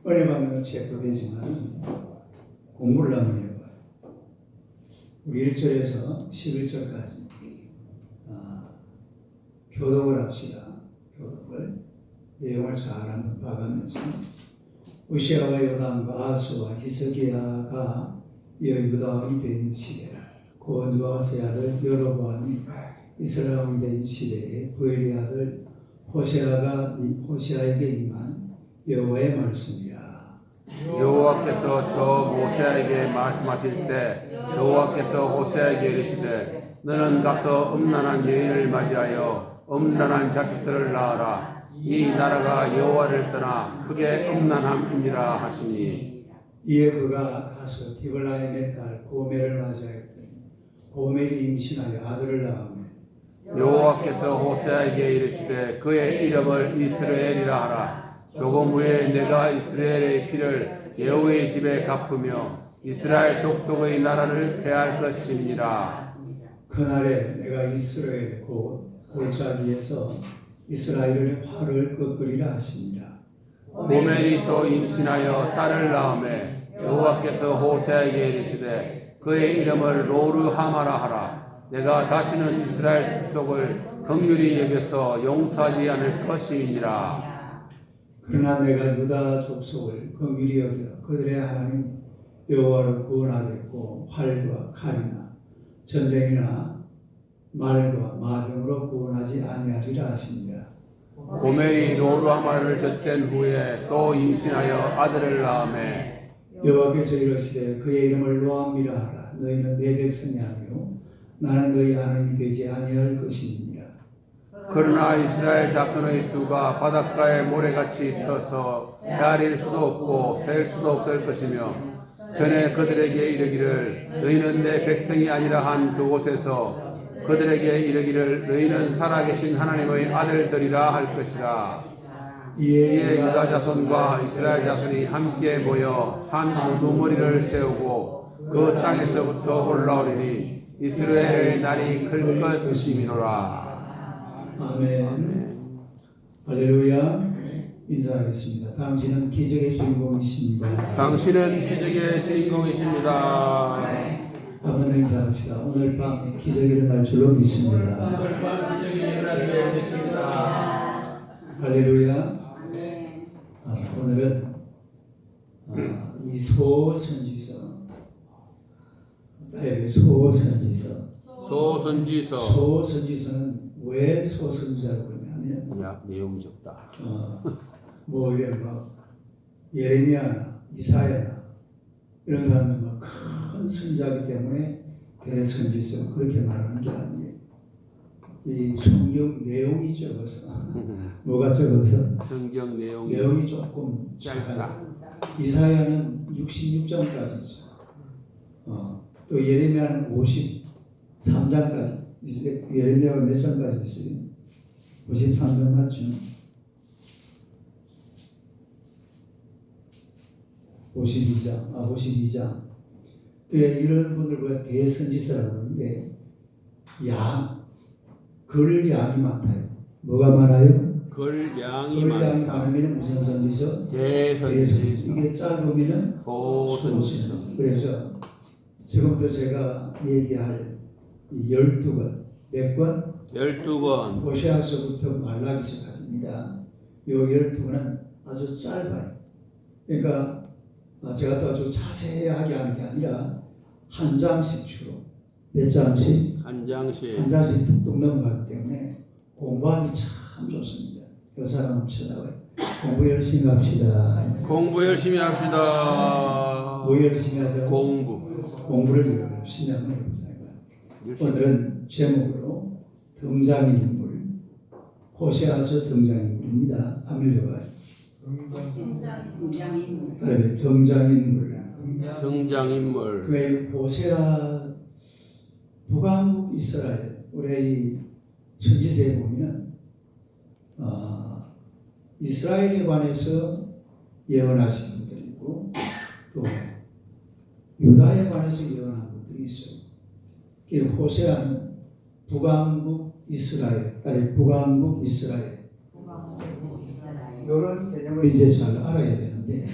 은혜 받는 책도 되지만 공부를 한번 해봐요. 우리 1절에서 11절까지 교독을 합시다. 교독을 내용을 잘 한번 봐가면서 우시아와 요담과 아하스와 히스기야가 유다 왕이 된 시대라. 곧 누아스의 아들 여로보암이 이스라엘 왕이 된 시대에 부엘의 아들 호시아에게 임한 여호와의 말씀이라. 여호와께서 저 모세에게 말씀하실 때 여호와께서 호세에게 이르시되 너는 가서 음란한 여인을 맞이하여 음란한 자식들을 낳아라. 이 나라가 여호와를 떠나 크게 음란함이니라 하시니. 이에 그가 가서 디블라임의 딸 고멜을 맞이하였더니 고멜이 임신하여 아들을 낳으며 여호와께서 호세에게 이르시되 그의 이름을 이스라엘이라 하라. 조금 후에 내가 이스라엘의 피를 여호와의 집에 갚으며 이스라엘 족속의 나라를 폐할 것이니라. 그날에 내가 이스라엘 곧 골짜기에서 이스라엘의 활을 꺾으리라 하시니라. 고멜이 또 임신하여 딸을 낳으매 여호와께서 호세에게 이르시되 그의 이름을 로르하마라 하라. 내가 다시는 이스라엘 족속을 긍휼히 여겨서 용서하지 않을 것이니라. 그러나 내가 유다 족속을 긍휼히 여겨 그들의 하나님 여호와를 구원하겠고 활과 칼이나 전쟁이나 말과 마병으로 구원하지 아니하리라 하시니라. 고멜이 로르하마를 젖된 후에 또 임신하여 아들을 낳으매 여호와께서 이르시되 그의 이름을 로암이라 하라. 너희는 내 백성이 아니요 나는 너희 하나님이 되지 아니할 것이니라. 그러나 이스라엘 자손의 수가 바닷가의 모래같이 되어서 헤아릴 수도 없고 셀 수도 없을 것이며 전에 그들에게 이르기를 너희는 내 백성이 아니라 한 그곳에서 그들에게 이르기를 너희는 살아계신 하나님의 아들들이라 할 것이라. 이에 유다 자손과 이스라엘 자손이 함께 모여 한 우두머리를 세우고 그 땅에서부터 올라오리니 이스라엘의 날이 클 것이미로라. 아멘. 할렐루야. 인사하겠습니다. 당신은 기적의 주인공이십니다. 당신은 기적의 주인공이십니다. 한번 인사합시다. 오늘 밤 기적이 일어날 줄로 믿습니다. 오늘 밤 기적이 일어날 줄로 믿습니다. 할렐루야. 오늘은 이 소선지서 소선지서는 왜 소선지자고 그러냐면 야, 내용이 적다. 뭐 이래 막 예레미야나 이사야나 이런 사람들 막 큰 선지자이기 때문에 대선지서 그렇게 말하는 게 아니에요. 이 성경 내용이 적어서 뭐가 적어서 성경 내용이 조금 짧다. 이사야는 66장까지죠. 또 예레미야는 53장까지. 예레미야가 몇 장까지 있어요? 53장 맞죠? 52장. 그래, 이런 분들과 대선지서라고 하는데, 글 양이 많아요. 뭐가 많아요? 글 양이 글 양이 많다. 많으면 무슨 선지서? 대선지서. 이게 짧으면 소선지서. 그래서 지금부터 제가 얘기할 이 12권, 몇 권? 12권. 호세아서부터 말라기서까지입니다. 이 12권은 아주 짧아요. 그러니까 제가 또 아주 자세하게 하는 게 아니라 한 장씩 주로 몇 장씩? 한 장씩. 한 장씩 뚝뚝 넘어가기 때문에 공부하기 참 좋습니다. 이 사람 쳐다봐요. 공부 열심히 합시다. 공부 열심히 합시다. 뭐 열심히 하죠? 공부를 열심히 하면 해보자고요. 오늘은 제목으로 등장인물, 호세아서 등장인물입니다. 한번 읽어봐요. 등장인물. 그 호세아 북왕국 이스라엘 우리 이 천지서에 보면 이스라엘에 관해서 예언하신 분들이고 또 유다에 관해서 예언한 분들이 있어요. 호세아는 북왕국 이스라엘 이런 개념을 이제 잘 알아야 되는데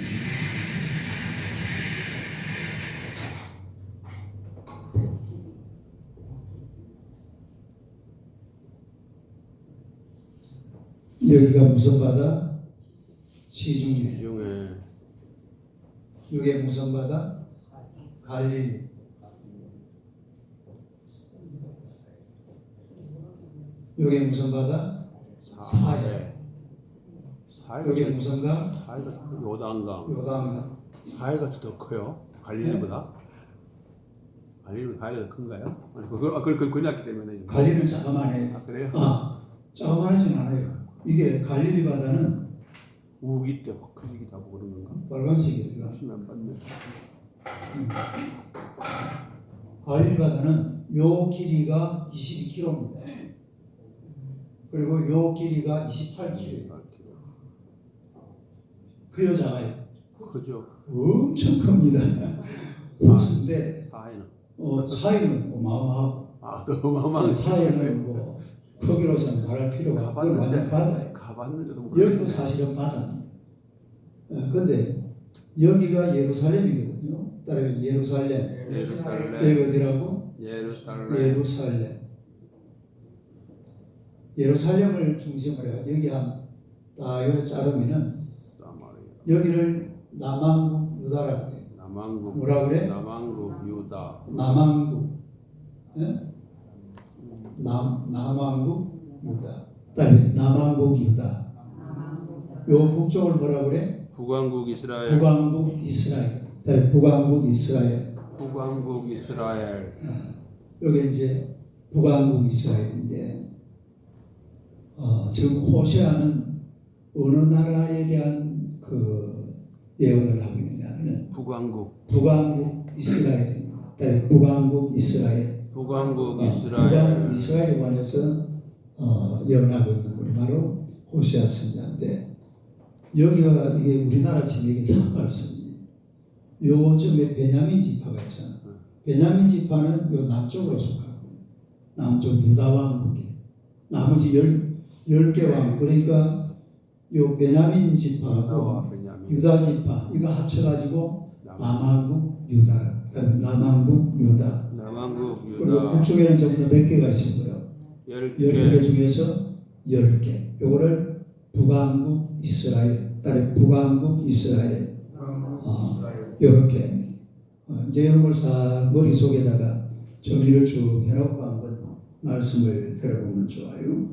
여기가 무슨 바다? 시중에. 중에 이게 무슨 바다? 갈릴리. 이게 무슨 바다? 사해. 여기 사해가 무슨 강? 요단강. 요단강. 사해가 더 커요. 갈릴리보다. 갈릴리보다 사해가 더 큰가요? 아니 그걸 그렸기 때문에. 갈릴리는 자그마해. 아 그래요? 자그마하진 않아요. 이게 갈릴리 바다는 우기 때 확 크기도 하고 그런 건가? 빨간색이에요. 열심히 안 봤네. 갈릴리 바다는 요 길이가 22km입니다. 그리고 요 길이가 28km예요. 그요 작아요. 그죠? 엄청 큽니다. 복수인데 사해는. 사이는 어마어마하고 아, 또 어마어마한 사이는 뭐 크기로서는 말할 필요가 없고 완전 바다예요. 가봤는데도 여기도 사실은 바다입니다. 근데 여기가 예루살렘이거든요. 따라서 예루살렘. 예루살렘. 여기 어디라고? 예루살렘. 예루살렘을 중심으로 해서 여기 한딱 여기 자르면은 사마리아. 여기를 남왕국 유다라고 해요. 남왕국. 뭐라 그래? 남왕국 유다. 남왕국. 예? 남왕국 유다. 그다음에 남왕국 유다. 요 북쪽을 뭐라 그래? 북왕국 이스라엘. 북왕국 이스라엘. 그다음에 북왕국 이스라엘. 북왕국 이스라엘. 여기 이제 북왕국 이스라엘인데 지금 호세아는 어느 나라에 대한 그 예언을 하고 있느냐면 북왕국. 북왕국 이스라엘입니다. 그다음에 북왕국 이스라엘. 북왕국 북왕국 이스라엘. 이스라엘에 관해서 예언하고 있는 분이 바로 호세아 선지자인데 여기가 이게 우리나라 지역의 상갈선이에요. 요즘에 베냐민 지파가 있잖아. 베냐민 지파는 요 남쪽으로 속하고 남쪽 유다 왕국이 나머지 10개 왕국 그러니까 요 베냐민 지파하고 유다 지파 이거 합쳐가지고 남왕국 유다 그다음에 남왕국 유다 남왕국 그리고 유다. 북쪽에는 전부 몇 개가 있고요. 10개 10개. 중에서 10개. 요거를 북왕국 이스라엘, 그다음에 북왕국 이스라엘. 요렇게 이제 이런 걸 다 머릿속에다가 정리를 쭉 해놓고 한번 말씀을 들어보면 좋아요.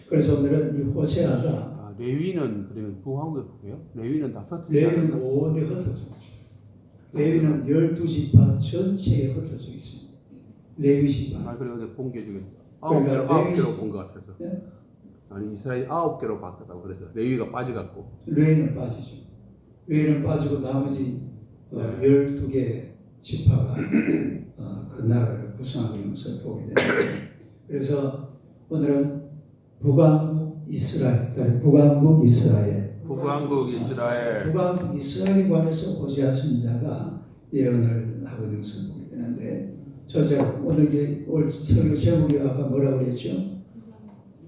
그래서 오늘은 이 호세아가 레위는 그러면 북왕국에 보게요? 레위는 다 서툴지 레위는 않았나? 온데 흩어져 있죠. 레위는 12지파 전체에 흩어져 있습니다. 레위 지파. 아 그래 어제 본게 중에 그러니까 9개로 본 것 같아서. 네? 아니 이스라엘 9개로 봤다고 그래서 레위가 빠져갖고. 레위는 빠지죠. 레위는 빠지고 나머지 12개 지파가 그 나라를 구성하고 있는 것을 보게 됩니다. 그래서 오늘은 북왕국 이스라엘, 북왕국 이스라엘, 북왕국 이스라엘. 북왕국 이스라엘에 관해서 호세아 선지자가 예언을 하고 있는 것을 보게 되는데, 첫째 오늘 설교 제목이 아까 뭐라고 그랬죠?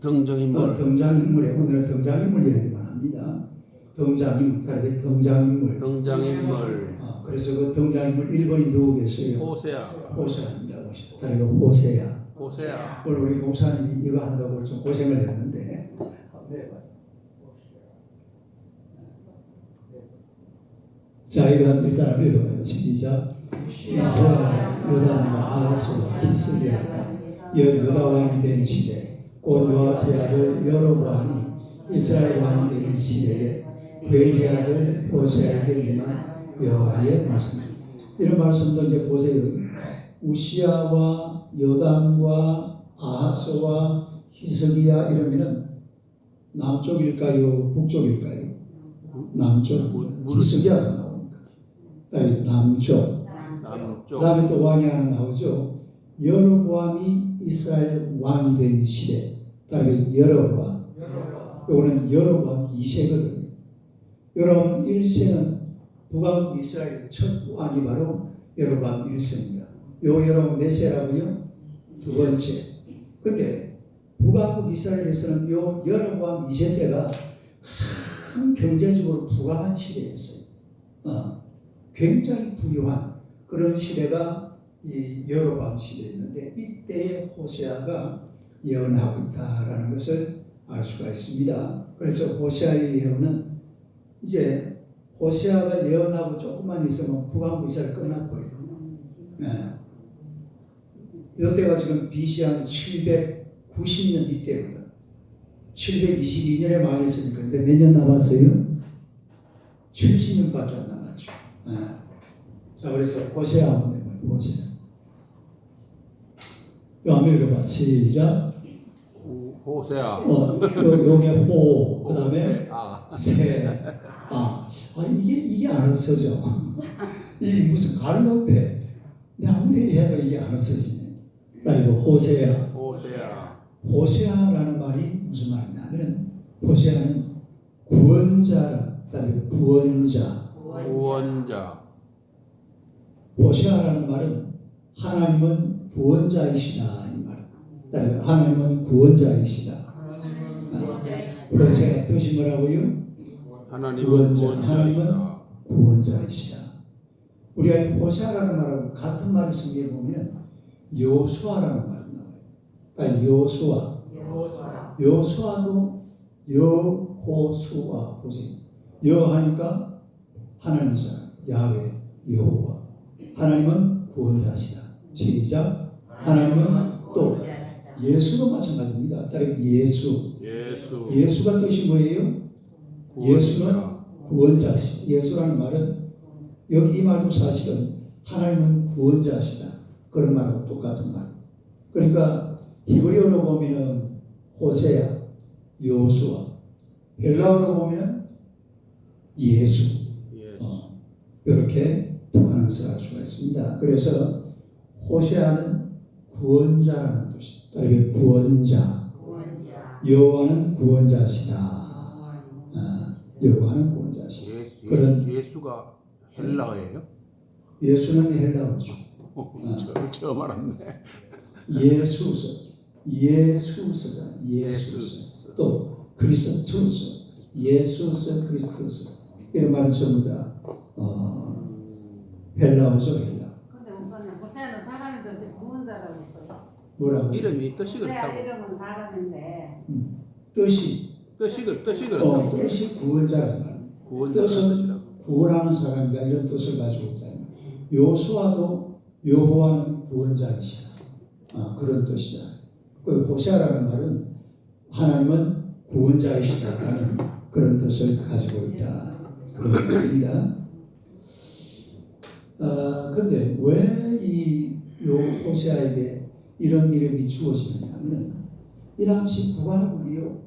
등장인물. 등장인물에 오늘은 등장인물 얘기만 합니다. 등장인물, 등장인물. 등장인물. 그래서 그 등장인물 1번이 누구 계세요? 호세아. 호세아입니다. 그리고 호세아. 호세아. 오늘 우리 목사님이 이거 한다고 좀 고생을 했는데 자 이거 일단 읽어봐요. 시작. 이스라엘 요단과 아하스와 히스기야가 유다 왕이 된 시대 곧 요아스의 아들 여로보암이 이스라엘 왕이 된 시대에 베리 아들 호세아에게 임한 여호와의 말씀. 이런 말씀도 이제 보세요. 우시아와 요담과 아하스와 히스기야 이러면은 남쪽일까요? 북쪽일까요? 남쪽. 히스기야가 나오니까. 그다음에 남쪽. 그다음에 또 왕이 하나 나오죠. 여로보암이 이스라엘 왕이 된 시대. 그다음에 여로보암. 이거는 여로보암 2세거든요. 여로보암 1세는 북왕국 이스라엘 첫 왕이 바로 여로보암 1세입니다. 요 여러분 몇 세라고요? 두 번째. 근데 북왕국 이스라엘에서는 요 여로보암 2세 때가 가장 경제적으로 부강한 시대였어요. 굉장히 부유한 그런 시대가 이 여로보암 시대였는데 이때에 호세아가 예언하고 있다라는 것을 알 수가 있습니다. 그래서 호세아의 예언은 이제 호세아가 예언하고 조금만 있으면 북왕국 이스라엘 끝나버려요. 네. 이때가 지금 BC 한 790년 이때거든. 722년에 망했으니까 근데 몇 년 남았어요? 70년밖에 안 남았죠. 네. 자, 그래서 호세아 한번 해봐요. 호세아. 요 한번 읽어봐. 시작. 호세아. 용의 호, 그 다음에 아. 세. 이게 안 없어져. 이게 무슨 갈로인데. 근데 아무리 해도 이게 안 없어지네. 그리고 호세아. 호세아. 호세아라는 말이 무슨 말이냐면, 호세아는 구원자, 그다음에 구원자. 구원자. 호세아라는 말은 하나님은 구원자이시다 이 말. 그다음에 하나님은 구원자이시다. 호세아 뜻이 뭐라고요? 하나님은 구원자. 하나님은 구원자이시다. 구원자이시다. 우리가 호세아라는 말하고 같은 말을 성경에 보면 여호수아라는 말이 나와요. 그러니까 여호수아도 여호수아 보세요. 여하니까 하나님 사람 야훼 여호와. 하나님은 구원자시다. 시작. 하나님은 또 예수도 마찬가지입니다. 따르 예수가 뜻이 뭐예요? 예수는 구원자시다. 예수라는 말은 여기 이 말도 사실은 하나님은 구원자시다. 그런 말하고 똑같은 말. 그러니까 히브리어로 보면 호세아, 여호수아, 헬라어로 보면 예수. 이렇게 통하는 것을 알 수가 있습니다. 그래서 호세아는 구원자라는 뜻입니다. 따르면 구원자. 여호와는 구원자시다. 여호와는 구원자시다. 예수가 헬라어예요? 예수는 헬라어죠. 처음 알았네. 예수서. 또 그리스토스. 예수서 그리스토스. 이런 말은 전부 다 헬라어죠, 헬라. 근데 우선 호세아는 사람인데 어떻게 구원자라고 써요? 뭐라고? 이름이 뜻이 호세아 그렇다고. 이름은 사람인데 뜻이 그렇다고. 뜻이 구원자라는 말이에요. 구원자라는 뜻이라고. 구원하는 사람이다 이런 뜻을 가지고 있다. 여호수아도 여호와는 구원자이시다. 그런 뜻이다. 그 호세아라는 말은 하나님은 구원자이시다라는 그런 뜻을 가지고 있다. 그런 뜻입니다. 근데 왜 이 호세아에게 이런 이름이 주어지느냐면 이 당시 북왕국이요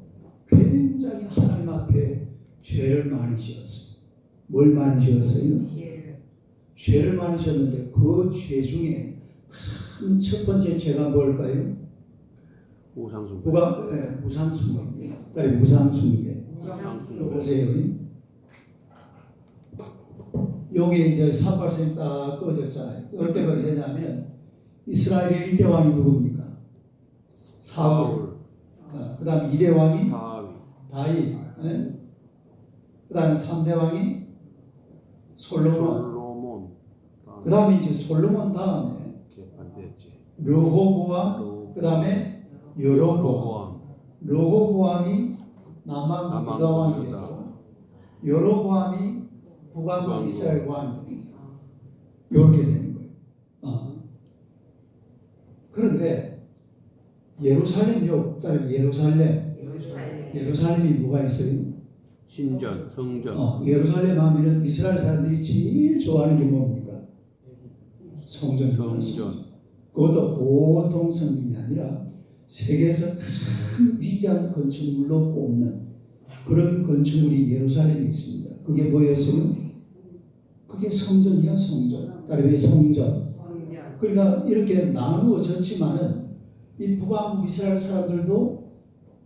굉장히 하나님 앞에 죄를 많이 지었어요. 뭘 많이 지었어요? 죄를 많이 지었는데 그 죄 중에 가장 첫 번째 죄가 뭘까요? 우상숭배. 우상숭배입니다. 우상숭배. 보세요. 여기 이제 산발선이 딱 꺼졌잖아요. 어때가 되냐면 이스라엘의 1대 왕이 누굽니까? 사울. 그 다음 2대 왕이 다윗. 그 다음 3대 왕이 솔로몬. 그 다음에 이제 솔로몬 다음에 르호보암. 그 다음에 여로보암. 르호보암이 남왕 유다 왕이 됐고 여로보암이 북왕국 이스라엘 왕이 됩니다. 이렇게 되는 거예요. 그런데 예루살렘이 뭐가 있어요? 신전, 성전. 예루살렘 하면은 이스라엘 사람들이 제일 좋아하는 게 뭡니까? 성전. 그것도 보통 성전이 아니라 세계에서 가장 위대한 건축물로 꼽는 그런 건축물이 예루살렘에 있습니다. 그게 뭐였어요? 그게 성전이야, 성전. 따르면 성전. 그러니까 이렇게 나누어졌지만은 이 북왕국 이스라엘 사람들도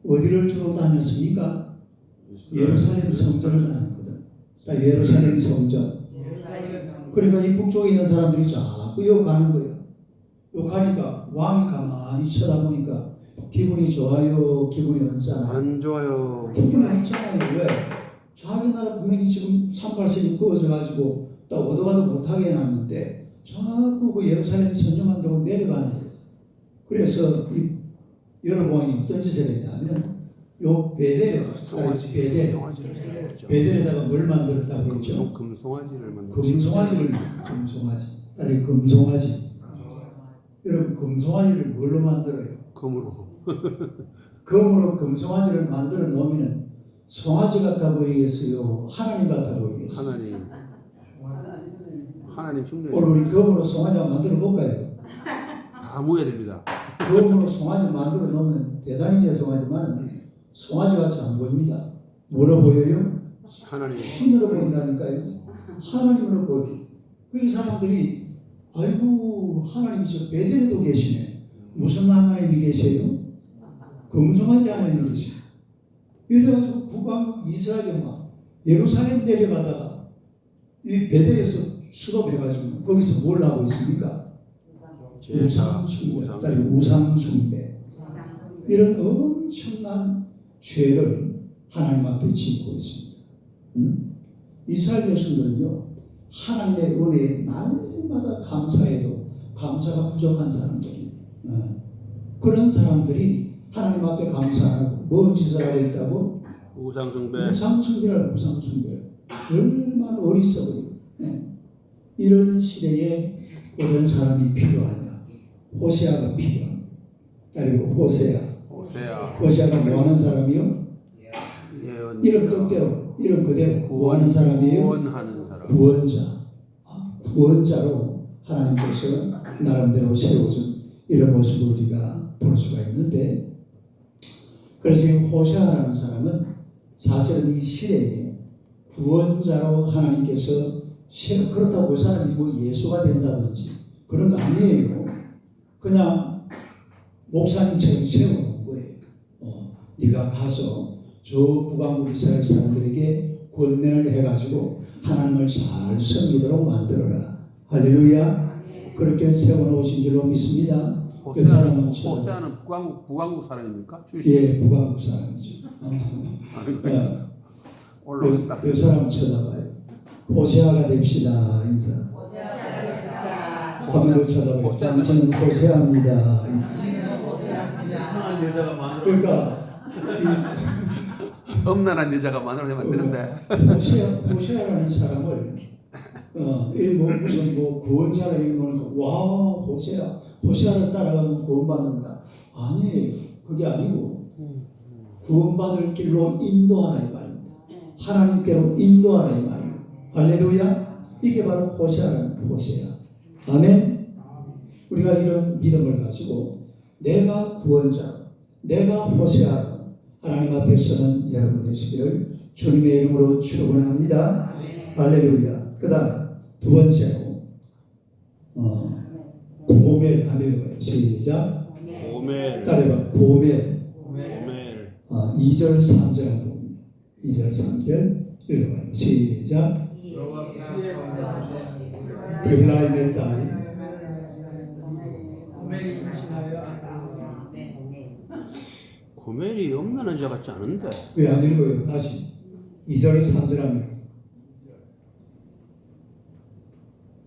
어디를 주로 다녔습니까? 예루살렘 성전을 다녔거든. 그러니까 예루살렘 성전. 그러니까 이 북쪽에 있는 사람들이 자꾸 욕하는 거예요. 욕하니까 왕이 가만히 쳐다보니까 기분이 좋아요, 기분이 없잖아요. 안 좋아요. 기분이 없잖아요. 왜? 자기 나라 분명히 지금 산발선이 꺼져가지고 또 오도가도 못하게 해놨는데 자꾸 그 예루살렘 선정한다고 내려가는 거예요. 그래서 이 여로보암이 어떤 짓을 했냐면 요 베델, 송아지, 베델, 송아지를 써야죠. 베델에다가 뭘 만들었다고 그랬죠? 금송아지를 만들었죠. 금송아지. 아니 금송아지. 여러분 금송아지를 뭘로 만들어요? 금으로. 금으로 금송아지를 만들어 놓으면 송아지 같아 보이겠어요? 하나님 같아 보이겠어요? 하나님 오늘 흉내. 우리 금으로 송아지 한번 만들어 볼까요? 다 모여야 됩니다. 금으로 송아지 만들어 놓으면 대단히 죄송하지만 송아지 같이 안 보입니다. 뭐로 보여요? 하나님. 신으로 보인다니까요. 하나님으로 보여. 그 사람들이 아이고 하나님 저 베델에도 계시네. 무슨 하나님이 계세요? 금송아지 하나님이 계세요. 이래가지고 북왕 이스라엘 막 예루살렘 내려가다가 이 베델에서 수도해가지고 거기서 뭘 하고 있습니까? 우상 숭배. 이런 엄청난 죄를 하나님 앞에 짓고 있습니다. 이스라엘 백성들은요 하나님의 은혜에 날마다 감사해도 감사가 부족한 사람들이 그런 사람들이 하나님 앞에 감사하고 뭔 짓을 하고 있다고? 우상숭배. 우상숭배. 얼마나 어리석어요. 이런 시대에 어떤 사람이 필요하냐? 호세아가 필요합니다. 그리고 호세아가 뭐하는 사람이요? 이런 뜻대로 이런 그대로 구하는 사람이에요? 구원자로 하나님께서 나름대로 세워준 이런 모습을 우리가 볼 수가 있는데 그래서 호세아라는 사람은 사실은 이 시대에 구원자로 하나님께서 그렇다고 그 사람이 뭐 예수가 된다든지 그런 거 아니에요. 그냥 목사님처럼 세워놓은 거예요. 네가 가서 저 북왕국 이스라엘 사람들에게 권면을 해가지고 하나님을 잘 섬기도록 만들어라. 할렐루야. 그렇게 세워놓으신 줄로 믿습니다. 호세아는 북왕국 사람입니까? 예, 북왕국 사람이죠. 올라왔다. 그 사람 쳐다봐요. 호세아가 됩시다. 인사. 한번 쳐다봐요. 당신은 호세아입니다. 이상한 여자가 많아. 그러니까 엄난한 여자가 많으면 안 되는데. 호세아라는 사람을 무슨 구원자라 이러니까 와 호세아를 따라가면 구원받는다. 아니에요. 그게 아니고 구원받을 길로 인도하라 이 말입니다. 하나님께로 인도하라 이 말이에요. 할렐루야. 이게 바로 호세아. 아멘. 우리가 이런 믿음을 가지고 내가 구원자, 내가 호세아로 하나님 앞에서는 여러분 되시기를 주님의 이름으로 축원합니다. 할렐루야. 그 다음에 두 번째로 고멜 하는 거예요. 시작. 고멜. 따라해봐. 고멜. 2절 3절 한 부분입니다. 2절 3절 읽어봐요. 시작. 블라임의 딸 고멜이 엄난한 자 같지 않은데. 왜 안 읽어요? 다시 2절 3절 합니다.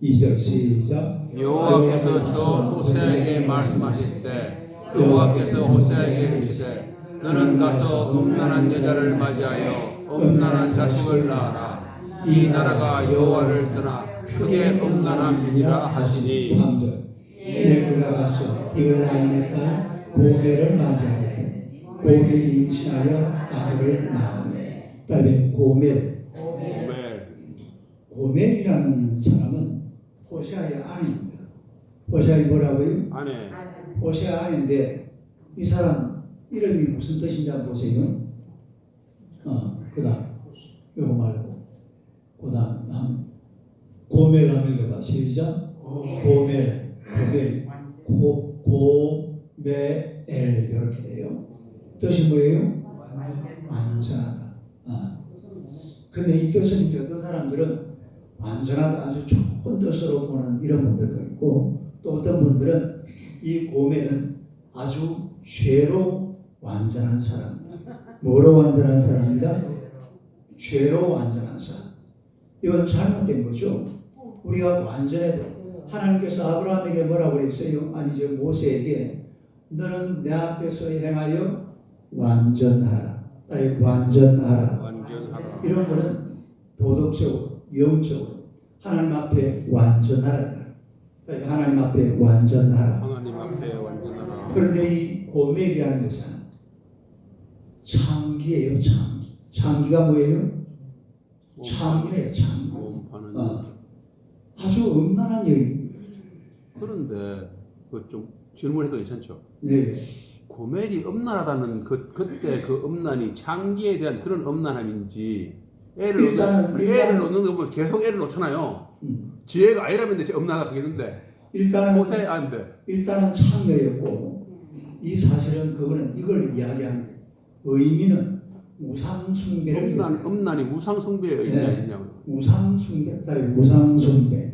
2절 시작. 여호와께서 저 호세아에게 말씀하실 때 여호와께서 호세아에게 이르시되 너는 가서 음란한 여자를 맞이하여 음란한 자식을 낳아라. 이 나라가 여호와를 떠나 크게 음란함이니라 하시니. 3절. 그가 가서 디글라임의 딸 고멜을 맞이하였더니 고멜이 임신하여 아들을 낳으며 딸의 고멜이라는 사람은 호세아의 아내입니다. 호세아의 뭐라고요? 아내. 호세아 아내인데 이 사람 이름이 무슨 뜻인지 한번 보세요. 그 다음 이거 말고 그 다음 고멜 하면 읽어봐. 시작. 고멜 이렇게 돼요. 뜻이 뭐예요? 완전하다. 근데 이 뜻은 이제 어떤 사람들은 완전하다 아주 좋은 뜻으로 보는 이런 분들도 있고 또 어떤 분들은 이 고멜은 아주 죄로 완전한 사람입니다. 뭐로 완전한 사람입니다? 죄로 완전한 사람. 이건 잘못된 거죠. 우리가 완전해도 하나님께서 아브라함에게 뭐라고 그랬어요? 아니죠. 모세에게 너는 내 앞에서 행하여 완전하라. 완전하라. 완전하라. 이런 거는 도덕적으로, 영적으로 하나님 앞에 완전하라. 하나님 앞에 완전하라. 하나님 앞에 완전하라. 그런데 이 고멜이라는 여자는 창기예요, 창기. 창기가 뭐예요? 창기예요, 창기. 몸 파는 아주 음란한 여인입니다. 그런데 그 좀 질문해도 괜찮죠? 네. 고멜이 음란하다는 그때 그 음란이 장기에 대한 그런 음란함인지 애를 놓는 거 보면 계속 애를 놓잖아요. 지혜가 아니라면 대체 음란하다 하겠는데 호세 아닌데 일단은 창녀였고 이 사실은 그거는 이걸 이야기하는 의미는 우상 숭배를 음란이 우상 숭배의 의미가 있냐고요. 우상 숭배, 우상 숭배.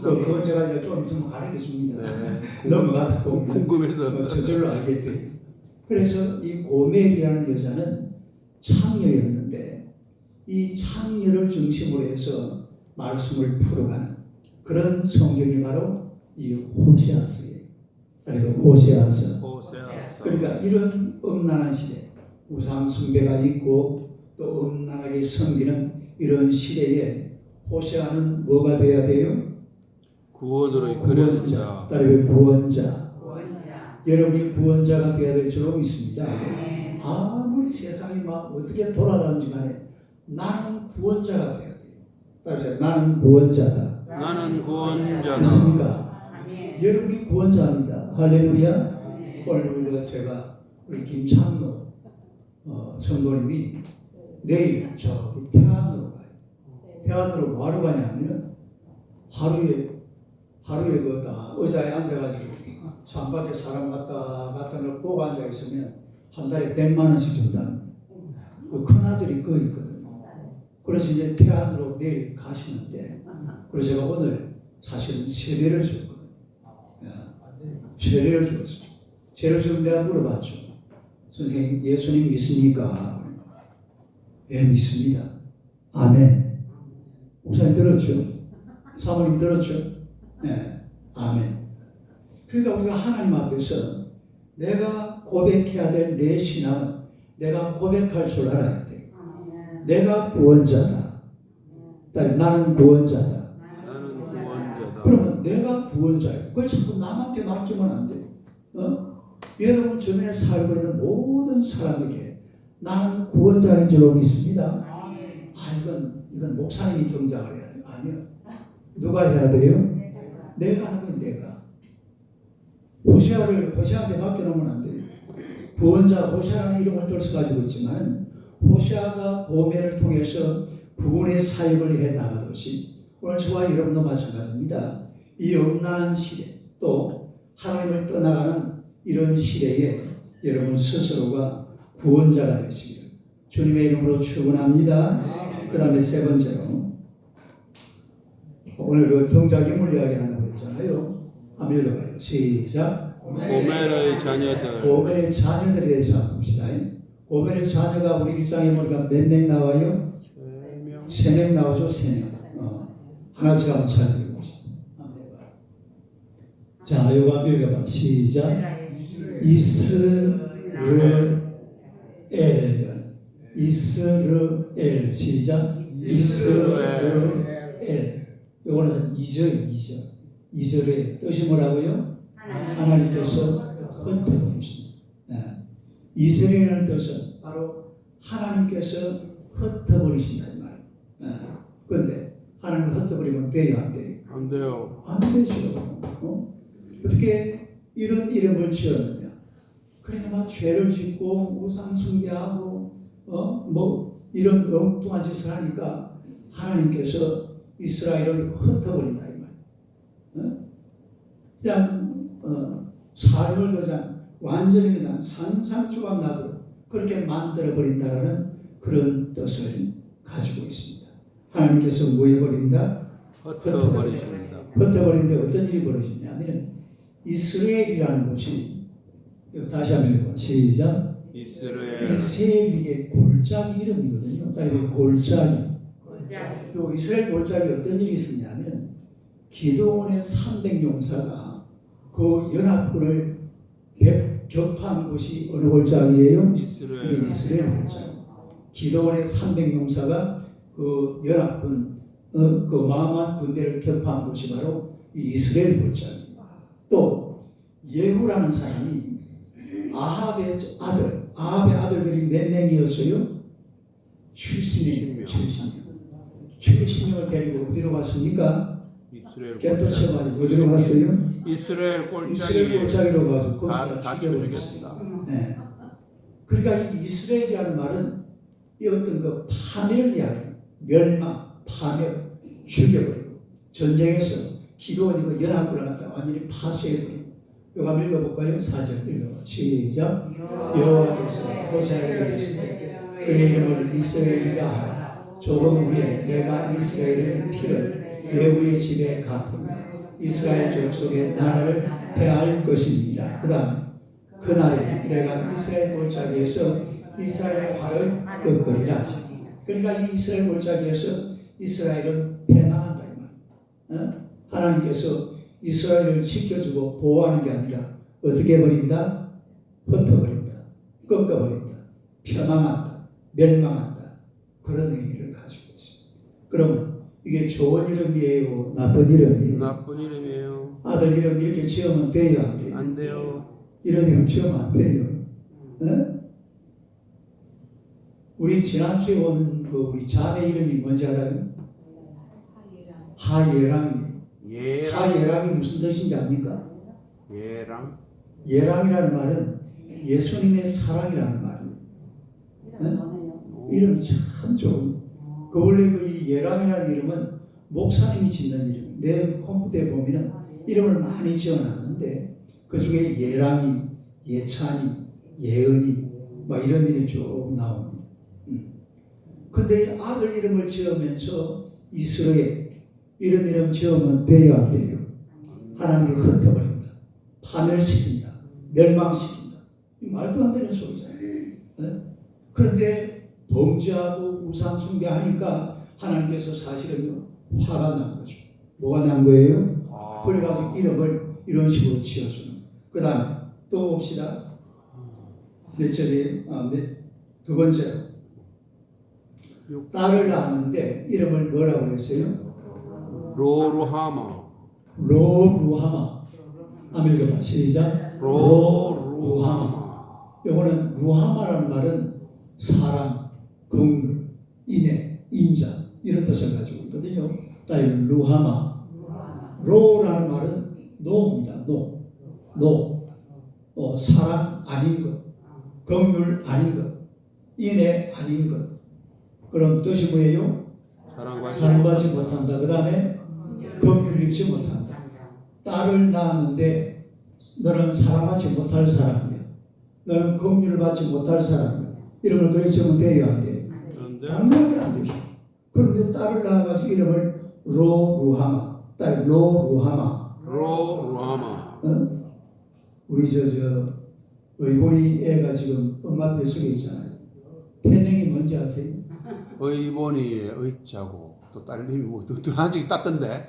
그거 우상 제가 이제 좀 있으면 가르치겠습니다. 네. 넘어가다 보면 궁금해서 저절로 알게 돼요. 그래서 이 고멜이라는 여자는 창녀였는데 이 창녀를 중심으로 해서 말씀을 풀어가는 그런 성경이 바로 이 호세아서예요. 그러니까 호세아서. 그러니까 이런 음란한 시대, 우상 숭배가 있고 또 음란하게 섬기는 이런 시대에 호세아는 뭐가 돼야 돼요? 구원으로 이끌어야 된다. 따르면 구원자. 여러분이 구원자가 되어야 될 줄 믿습니다. 아무리 세상이 막 어떻게 돌아다니지 간에 나는 구원자가 되어야 돼요. 따르면 나는 구원자다. 나는 구원자다. 믿습니까? 여러분이 구원자입니다. 할렐루야. 오늘 제가 우리 김창노 성도님이 내일 저기 태안으로 가요. 태안으로 뭐하러 가냐면 하루에 그다 의자에 앉아가지고 창밖에 사람 갔다 걸 보고 앉아 있으면 한 달에 100만 원씩 준다는 그 큰아들이 그 있거든요. 그래서 이제 태안으로 내일 가시는데 그래서 제가 오늘 사실은 세례를 줬거든요. 세례를 줬어요. 세례를 좀 내가 물어봤죠. 선생님 예수님 믿습니까? 예, 믿습니다. 아멘. 목사님 들었죠? 사모님 들었죠? 네, 아멘. 그러니까 우리가 하나님 앞에서 내가 고백해야 될 내 신앙은 내가 고백할 줄 알아야 돼. 내가 구원자다. 나는 구원자다. 나는 구원자다. 그러면 내가 구원자예요. 그걸 자꾸 남한테 맡기면 안 돼. 여러분 주변에 살고 있는 모든 사람에게 나는 구원자인 줄 믿습니다. 이건 목사님이 등장을 해야 돼요. 아니요. 누가 해야 돼요? 내가 하면 내가. 호시아한테 맡겨놓으면 안 돼요. 구원자 호시아라는 이름을 떨서 가지고 있지만 호시아가 고멜을 통해서 구원의 사역을 해 나가듯이 오늘 저와 여러분도 마찬가지입니다. 이 음란한 시대 또 하나님을 떠나가는 이런 시대에 여러분 스스로가 구원자가 되시기를 주님의 이름으로 축원합니다. 그 다음에 세 번째로 오늘 그 동작인물 이야기 한다고 했잖아요. 한번 읽어봐요. 시작. 고멜의 자녀들. 고멜의 자녀들에 대해서 한번 봅시다. 고멜의 자녀가 우리 일장에 보니까 몇 명 나와요? 3명 나오죠. 3명. 하나씩 한번 잘 읽어봅시다. 한번 해봐. 자, 이거 한번 읽어봐. 시작. 이스르엘 시작. 이스르엘. 이거는 2절의 뜻이 뭐라고요? 하나님께서 흩어버리십니다. 이스라엘이라는 뜻은 바로 하나님께서 흩어버리신다 이 말이에요. 그런데 하나님을 흩어버리면 돼요, 안 돼요? 안 돼요. 안 되죠. 어떻게 이런 이름을 지었느냐? 그러니까 죄를 짓고 우상 숭배하고 이런 엉뚱한 짓을 하니까 하나님께서 이스라엘을 흩어버린다 이 말이에요. 그냥 삶을 그냥 완전히 그냥 산산조각 나도록 그렇게 만들어버린다는 그런 뜻을 가지고 있습니다. 하나님께서 뭐 해버린다? 흩어버리십니다. 흩어버리는데 어떤 일이 벌어지냐면 이스라엘이라는 곳이 다시 한번 읽어봐. 시작. 이스라엘의 골짜기 이름이거든요. 따로 골짜기. 요 이스라엘 골짜기 어떤 일이 있었냐면 기드온의 300용사가 그 연합군을 격파한 곳이 어느 골짜기예요? 이스라엘. 이게 이스라엘 골짜기. 기도원의 300용사가 그 연합군 그 마음한 군대를 격파한 곳이 바로 이 이스라엘 골짜기. 또 예후라는 사람이 아합의 아들들이 몇 명이었어요? 70명. 70명을 데리고 어디로 갔습니까? 이스라엘 깨떠쳐가지고 어디로 갔어요? 이스라엘 이스라엘 골짜기로 가서 거기서 다 죽여버렸어요. 죽였다. 네. 그러니까 이 이스라엘이라는 말은 이 어떤 그 파멸 이야기, 멸망, 파멸, 죽여버리고 전쟁에서 기도원이고 연합군을 갖다 완전히 파쇄해버리고. 이거 한번 읽어볼까요? 4절 읽어봐. 시작. 여호와께서 호세아에게 이르시되 그의 이름을 이스라엘이라 하라. 조금 후에 내가 이스라엘의 피를 예후의 집에 갚으며 이스라엘 족속의 나라를 대할 것입니다. 그 다음에 그날에 내가 이스라엘 골짜기에서 이스라엘의 활을 꺾으리라. 그러니까 이 이스라엘 골짜기에서 이스라엘은 패망한다 이 말이에요. 하나님께서 이스라엘을 지켜주고 보호하는 게 아니라 어떻게 해버린다? 흩어버린다. 꺾어버린다. 펴망한다. 멸망한다. 그런 의미를 가지고 있습니다. 그러면 이게 좋은 이름이에요? 나쁜 이름이에요? 나쁜 이름이에요. 아들 이름 이렇게 지으면 돼요? 안 돼요? 안 돼요. 이런 이름 지으면 안 돼요. 우리 지난주에 온 그 우리 자매 이름이 뭔지 알아요? 하예랑이에요. 예랑. 하예랑이 무슨 뜻인지 압니까? 예랑. 예랑이라는 말은 예수님의 사랑이라는 말이에요. 이름이 참 좋은. 그 원래 이 예랑이라는 이름은 목사님이 짓는 이름. 내 컴퓨터에 보면은 이름을 많이 지어놨는데 그 중에 예랑이, 예찬이, 예은이 막 이런 이름이 쭉 나옵니다. 근데 아들 이름을 지으면서 이스라엘 이런 이름 지으면 돼요 안 돼요? 하나님이 흩어버린다. 파멸시킨다. 멸망시킨다. 말도 안 되는 소리잖아요. 그런데 범죄하고 우상 숭배하니까 하나님께서 사실은 화가 난 거죠. 뭐가 난 거예요? 그래가지고 이름을 이런 식으로 지어주는. 그 다음에 또 봅시다. 몇 절이에요? 두 번째로. 딸을 낳았는데 이름을 뭐라고 했어요? 로루하마. 로루하마. 한번 읽어봐. 시작. 로루하마. 이거는 루하마라는 말은 사랑, 긍휼, 인애, 인자 이런 뜻을 가지고 있거든요. 딸 루하마. 로라는 말은 노입니다. 노. 사랑 아닌 것, 긍휼 아닌 것, 인애 아닌 것. 그럼 뜻이 뭐예요? 사랑받지 못한다. 그 다음에 긍휼 입지 못한다. 딸을 낳았는데 너는 사랑받지 못할 사람이야. 너는 긍휼을 받지 못할 사람이야. 이름을 그래 지으면 돼요 안 돼요? 당연히 안 되죠. 그런데 딸을 낳아가지고 이름을 로루하마. 딸 로루하마. 로루하마. 우리 의본이 애가 지금 엄마 뱃속에 있잖아요. 태명이 뭔지 아세요? 의본이의 의자고 또 다른 힘이 뭐 또 하나씩 땄던데.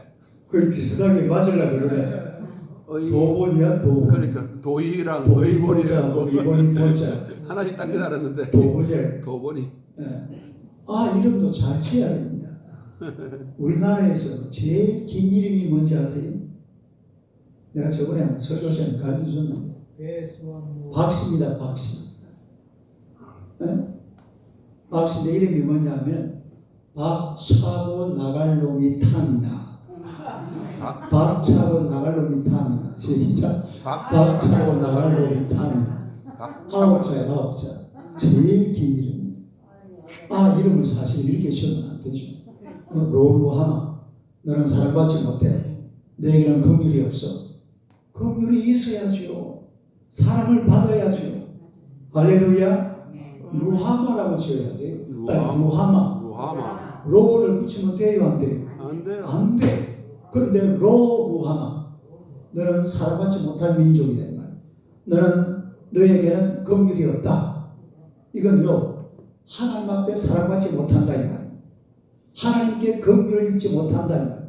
거의 비슷하게 맞으려고 그러네. 도본이야 도본. 그러니까 도이랑 의본이랑 의본이 본자. 하나씩 딴 줄 알았는데. 도본이. 아 이름도 잘 지어야 됩니다. 우리나라에서 제일 긴 이름이 뭔지 아세요? 내가 저번에 한번 설교시간에 가르쳐줬는데 박씨입니다. 박씨. 박씨인데 이름이 뭐냐면 박 차고 나갈 놈이 탐이나. 박 차고 나갈 놈이 탐이나. 시작. 박 차고 나갈 놈이 탐이나. 아홉자. 제일 긴 이름이에요. 이름을 사실 이렇게 지으면 안 되죠. 로루하마. 너는 사랑받지 못해. 너에게는 긍휼이 없어. 긍휼이 있어야죠. 사랑을 받아야죠. 할렐루야. 루하마라고 지어야 돼요. 루하마. 로를 붙이면 돼요 안 돼요? 안 돼. 그런데 로루하마. 너는 사랑받지 못할 민족이다 이 말이야. 너에게는 긍휼이 없다. 이건요. 하나님 앞에 사랑받지 못한다 이 말이야. 하나님께 긍휼을 입지 못한다 이 말이야.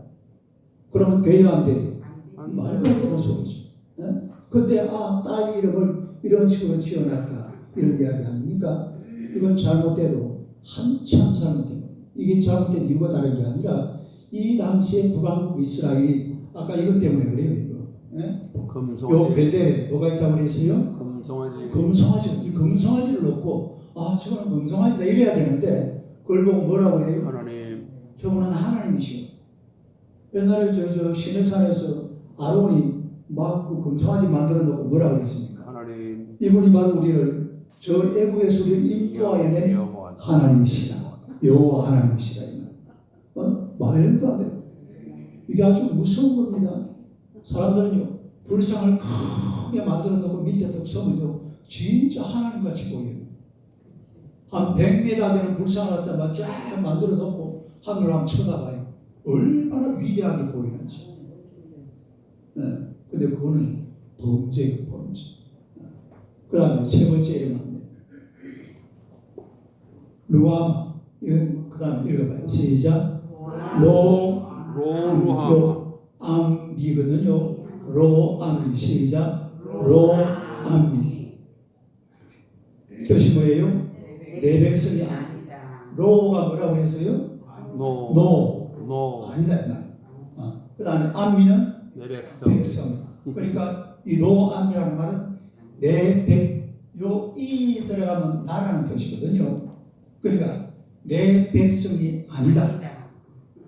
그러면 돼요 안 돼요? 말도 안 되는 소리죠. 근데 딸 이름을 이런 식으로 지어놨다 이런 이야기 아닙니까? 이건 잘못돼도 한참 잘못된 겁니다. 이게 잘못된 이유가 다른 게 아니라 이 당시에 북왕국 이스라엘이 아까 이것 때문에 그래요. 이거 요 금송아지. 베델에 뭐가 있다고 그랬어요? 금송아지. 금송아지. 이 금송아지를 놓고 저거는 금송아지다 이래야 되는데 그걸 보고 뭐라고 해요? 하나님. 저분은 하나님이시오. 옛날에 저 시내산에서 아론이 막 그 금송아지 만들어 놓고 뭐라고 그랬습니까? 하나님. 이분이 바로 우리를 저 애국에서 우리를 인도하여낸 하나님이시다. 여호와 하나님이시다. 말도 안 돼요. 이게 아주 무서운 겁니다. 사람들은요 불상을 크게 만들어 놓고 밑에서 서면요 진짜 하나님같이 보여요. 한 100m 되는 불상을 갖다가 쫙 만들어 놓고 하늘을 한번 쳐다봐요. 얼마나 위대하게 보이는지. 근데 그거는 범죄예요, 범죄. 그 다음에 세 번째 이름은 루아마. 이건 그 다음에 읽어봐요. 시작. 로암이거든요. 로암이. 시작. 로암이. 뜻이 뭐예요? 내 백성이 아니다. 로가 뭐라고 했어요? 노. 아니다. 그 다음에 암미는 내 백성. 그러니까 이 로암이라는 말은 이 들어가면 나라는 뜻이거든요. 그러니까 내 백성이 아니다.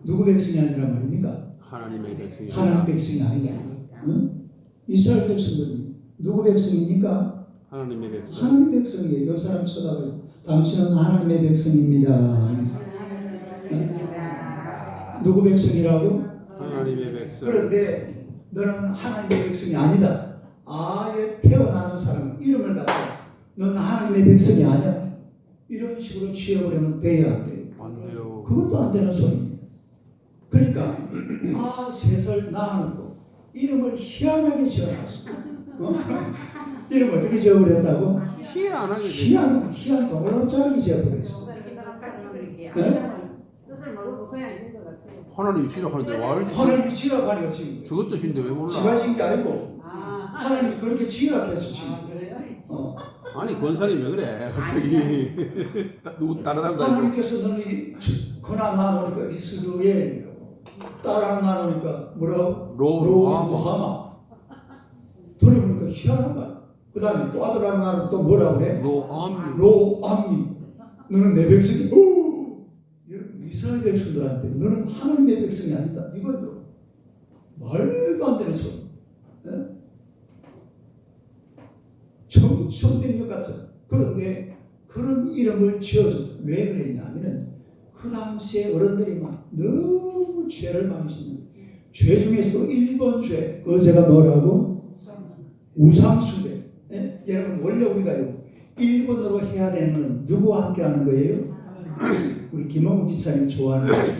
누구 백성이 아니라 말입니까? 하나님의 백성이. 하나님 백성이 아니다. 이스라엘 백성들이 누구 백성입니까? 하나님의 백성. 하나님의 백성이에요. 이 사람 쳐다봐요. 당신은 하나님의 백성입니다. 누구 백성이라고? 하나님의 백성. 그런데 너는 하나님의 백성이 아니다. 아예 태어나는 사람 이름을 갖다 너는 하나님의 백성이 아니야. 이런 식으로 취해버리면 돼야 안 돼요. 안 돼요. 그것도 안 되는 소리입니다. 그러니까 셋을 낳아놓고 이름을 희한하게 지어놨어. 이름 어떻게 지어버렸다고? 희한하게. 희한 동물원짜리 지어버렸어. 뜻을 모르고 그냥 있는 것 같아요. 하나님이 지락하는데 와 알지? 하나님이 지락하니까 지은 거예요. 저것 뜻인데 왜 몰라? 지가 지은 게 아니고 하나님이 그렇게 지락해서 지은 거예요. 그래요? 아니 권사님 왜 그래? 갑자기 누구 다른 사람도 아니고. 하나님께서 너는 그나 나누니까 이스라엘이라고 딸 하나 나누니까 뭐라고? 로하마. 들어보니까 희한한 거야. 그 다음에 또 아들 하나 나누면 또 뭐라고 해? 로암미. 너는 내 백성이 이스라엘 백성들한테 너는 하나님의 백성이 아니다. 이거죠. 말도 안 되는 소리. 처음된 것 같아. 그런데 그런 이름을 지어줬다. 왜 그랬냐면은 그 당시에 어른들이 막 너무 죄를 많이 짓는 죄 중에서도 1번 죄. 그거 제가 뭐라고? 우상숭배. 여러분 원래 우리가요 1번으로 해야 되는 건 누구와 함께 하는 거예요? 우리 김홍우 기사님 좋아하는 거예요.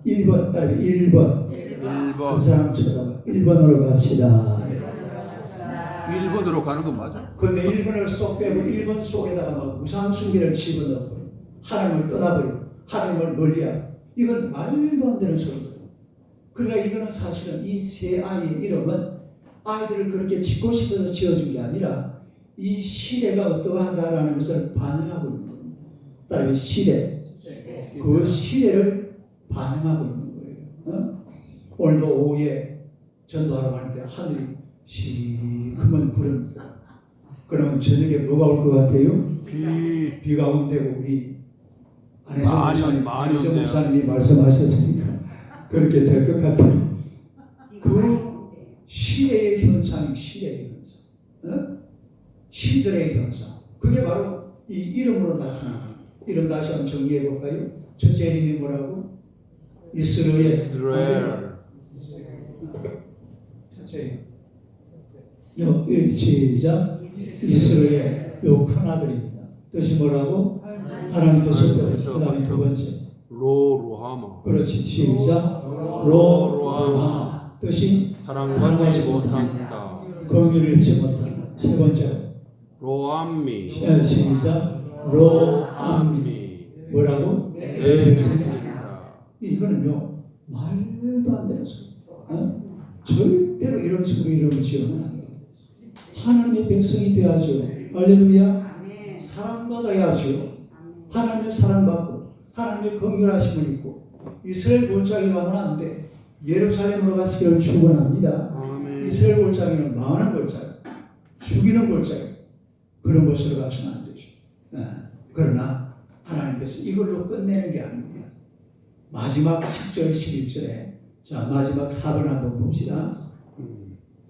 1번, 따라해 1번. 그 사람 쳐다봐. 1번으로 갑시다. 1번으로 가는 건 맞아? 근데 1번을 쏙 빼고 1번 속에다가 막 우상숭배를 집어넣고 하나님을 떠나버리고 하나님을 멀리하고 이건 말도 안 되는 소리거든. 그러니까 이거는 사실은 이 세 아이의 이름은 아이들을 그렇게 짓고 싶어서 지어준 게 아니라 이 시대가 어떠하다라는 것을 반응하고 있는 겁니다. 그다음에 시대. 그 시대를 반응하고 있는 거예요. 오늘도 오후에 전도하러 가는데 하늘이 시커먼 구름입니다. 그러면 저녁에 뭐가 올 것 같아요? 비가 온다고 우리 안혜정 목사님이 말씀하셨으니까 그렇게 될 것 같아요. 그 시대의 현상이 시대의 현상, 시절의 현상. 그게 바로 이 이름으로 나타납니다. 이름 다시 한번 정리해 볼까요? 첫째 이름이 뭐라고? 이스라엘. 첫째 시작. 이스라엘. 요 큰아들입니다. 뜻이 뭐라고? 하나님께서. 그 다음에 두 번째 로하마. 그렇지. 시작. 로하마. 뜻이 사랑받지 못한다. 공유를 입지 못한다. 세 번째 로암미. 시작. 로암미. 뭐라고? 내 백성이다. 이거는요 말도 안 되는 소리. 절대로 이런 식으로 이름을 지으면 안 돼. 하나님의 백성이 되어야죠. 할렐루야. 아멘. 사랑받아야죠. 아멘. 하나님의 사랑받고 하나님의 긍휼하심을 입고 이스라엘 골짜기 가면 안 돼. 예루살렘으로 가시기를 축원합니다. 아멘. 이스라엘 골짜기는 망하는 골짜기, 죽이는 골짜기, 그런 곳으로 가시면 안 되죠. 그러나 하나님께서 이걸로 끝내는 게 아닙니다. 마지막 10절 11절에 자 마지막 4번 한번 봅시다.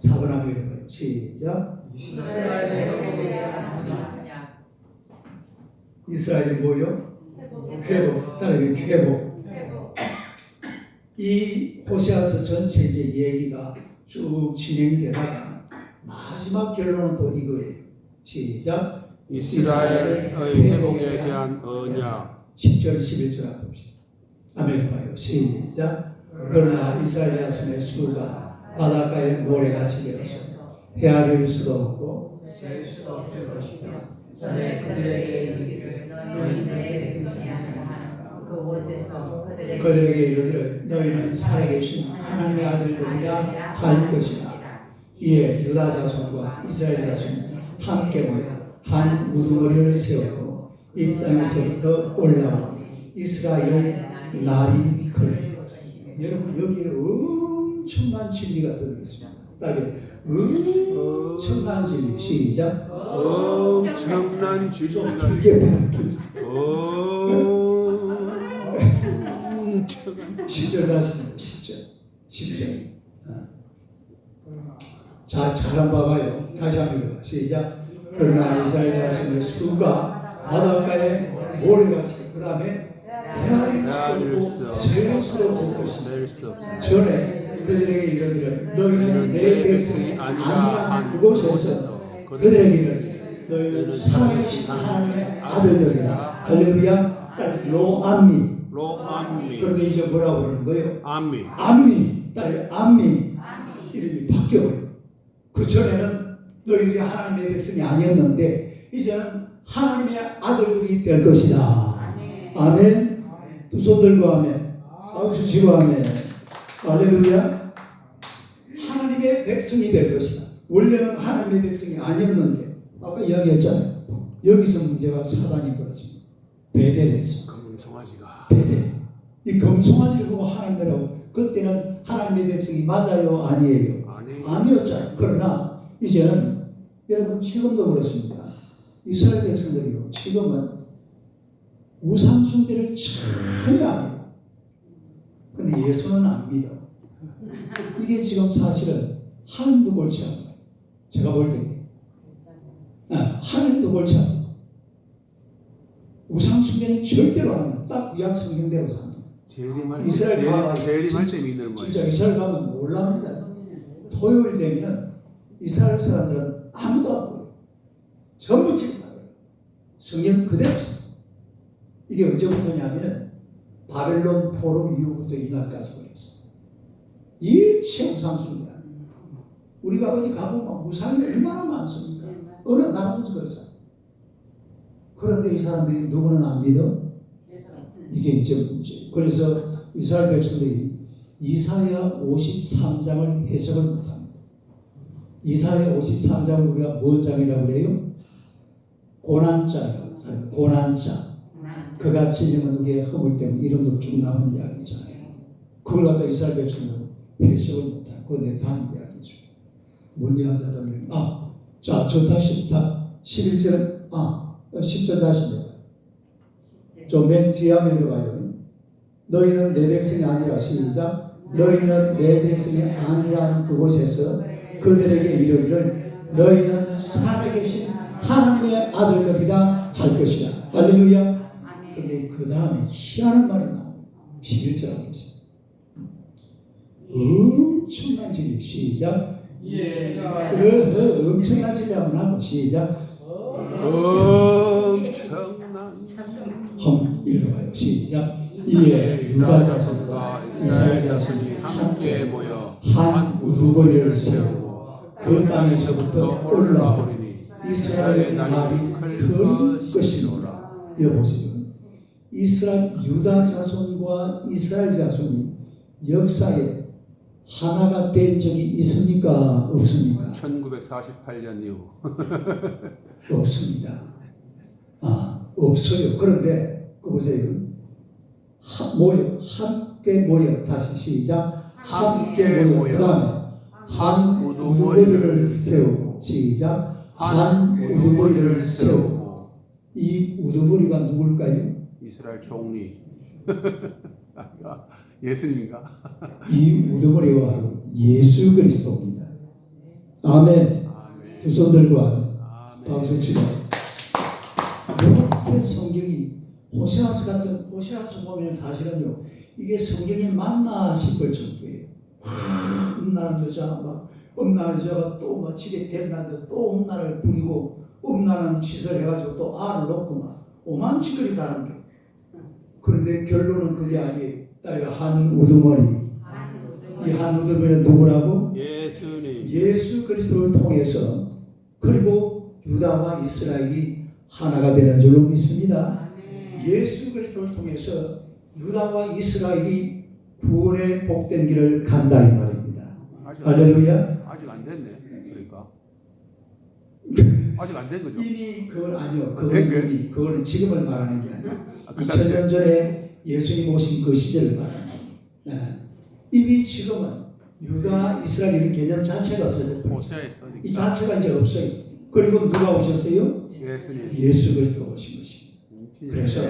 4번 한번 읽어봐요. 시작. 이스라엘이 뭐요? 회복. 따라해 회복. 이 호세아서 전체 이제 얘기가 쭉 진행이 되다가 마지막 결론은 또 이거예요. 시작. 이스라엘의 회복에 대한 언약. 10절 11절 한번 봅시다. 아멘 봐요. 시작. 그러나 이스라엘 자손의 수가 바닷가에 모래같이 되어서 헤아릴 수도 없고 셀 수도 없을 것이며 전에 그들에게 이르기를 너희는 내 백성이 아니라 그곳에서 그들에게 이르기를 너희는 살아계신 하나님의 아들들이라 할 것이다. 이에 유다 자손과 이스라엘 자손이 함께 모여 한 우두머리를 세우고 이 땅에서부터 올라오고 이스라엘 날이 걸. 여러분 여기에 엄청난 진리가 들어있습니다. 따르게 엄청난 진리. 시작. 엄청난 진리가 이게 엄청난 10절 다시 10절. 자, 잘 한번 봐봐요. 다시 한번 읽어봐. 시작. 그러나 이스라엘 자손의 수가 바닷가에 모래같이 그 다음에 헤아릴 수 없고 세울 수 없을 것이다. 낼 수 없어. 전에 그들에게 이르기를 너희는 내 백성이 아니라 한 그곳에서 그들에게 이르기를 너희는 살아계신 하나님의 아들들이라. 할렐루야. 로암미. 로암미. 그런데 이제 뭐라고 그러는 거예요? 암미. 암미. 딸 암미. 이름이 바뀌어버려요. 그 전에는 너희들이 하나님의 백성이 아니었는데 이제는 하나님의 아들들이 될 것이다. 아멘. 두 손 들고 아멘. 박수 치고 아멘. 할렐루야. 하나님의 백성이 될 것이다. 원래는 하나님의 백성이 아니었는데 아까 이야기했잖아요. 여기서 문제가 사단이 벌어집니다. 배대에서. 금송아지가. 배대. 이 금송아지를 보고 하나님이라고 그때는 하나님의 백성이 맞아요? 아니에요? 아니었잖아요. 그러나 이제는 여러분 지금도 그렇습니다. 이스라엘 백성들이요. 지금은 우상 숭배를 전혀 안 해요. 근데 예수는 안 믿어. 이게 지금 사실은 한두 골치 아니에요. 제가 볼 때는 한두 골치 아니에요. 우상 숭배는 절대로 안 해요. 딱 구약 성경대로 삽니다. 재림할 때 믿는 거예요. 진짜 이스라엘 가면 놀랍니다. 토요일 되면 이스라엘 사람들은 아무도 안 보여요. 전부 찍어요. 성경 그대로 써요. 이게 언제부터냐면 바벨론 포로 이후부터 이날까지 걸렸어요. 일체 우상 숭배 아니에요. 우리가 어디 가보면 우상이 얼마나 많습니까? 어느 나라든지 그랬어요. 그런데 이 사람들이 누구는 안 믿어? 이게 이제 문제예요. 그래서 이스라엘 백성들이 이사야 53장을 해석을 못합니다. 이사야 53장을 우리가 뭔 장이라고 그래요? 고난자예요. 고난자. 그가 찔리면 우리의 허물 때문에 이름도 쭉 나오는 이야기잖아요. 그걸 갖다 이스라엘 백성들은 해석을 못하고 그건 다른 이야기죠. 뭔 이야기하다면 자, 저 다시 11절 10절 다시 내가 좀 맨 뒤에 한번 읽어봐요. 너희는 내 백성이 아니라 시작. 너희는 내 백성이 아니라는 그곳에서 그들에게 이르기를 너희는 살아계신 하나님의 아들들이라 할 것이다. 할렐루야. 근데 그 다음에 희한한 말이 나옵니다. 11절 하겠습니다. 엄청난 진리. 시작. 엄청난 진리 한번 하고 시작. 한번 읽어봐요. 시작. 이에 유다 자손과 이스라엘 자손이 함께 모여 한 우두머리를 세우고 그 땅에서부터 올라오리니 이스라엘의 날이 클 것이로라. 여보세요. 이스라엘 유다 자손과 이스라엘 자손이 역사에 하나가 된 적이 있습니까? 없습니까? 1948년 이후 없습니다. 없어요. 그런데 그 보세요. 함께 모여. 다시 시작. 함께 모여. 그 다음에 한 우두머리를 세우고. 시작. 한 우두머리를 세우고. 이 우두머리가 누굴까요? 이스라엘 총리 예수님인가? 이 우두머리가 바로 예수 그리스도입니다. 아멘. 아멘. 두 손 들고 아멘. 아멘. 박수 치고. 이렇게 성경이 호세아서 같은 호세아서 보면 사실은요 이게 성경이 맞나 싶을 정도예요. 음란한 여자 막 음란한 여자가 또 막 집에 데려다는데 또 음란을 부리고 음란한 짓을 해가지고 또 알을 놓고 막 오만 짓거리 다는 게. 그런데 결론은 그게 아니에요. 딸이 한 우두머리. 이 한 우두머리는 누구라고? 예수님. 예수 그리스도를 통해서 그리고 유다와 이스라엘이 하나가 되는 줄로 믿습니다. 예수 그리스도를 통해서 유다와 이스라엘이 구원의 복된 길을 간다 이 말입니다. 할렐루야. 아직 안 됐네. 그러니까 아직 안 된 거죠. 이미 그건 아니요. 된 그건 거예요? 이미 그거는 지금을 말하는 게 아니에요. 그 당시에 2000년 전에 예수님 오신 그 시절을 말하는 거예요. 이미 지금은 유다 이스라엘 이런 개념 자체가 없어졌고 호세아에 써니까 이 자체가 이제 없어요. 그리고 누가 오셨어요? 예수님. 예수 그리스도 오신 것입니다. 그래서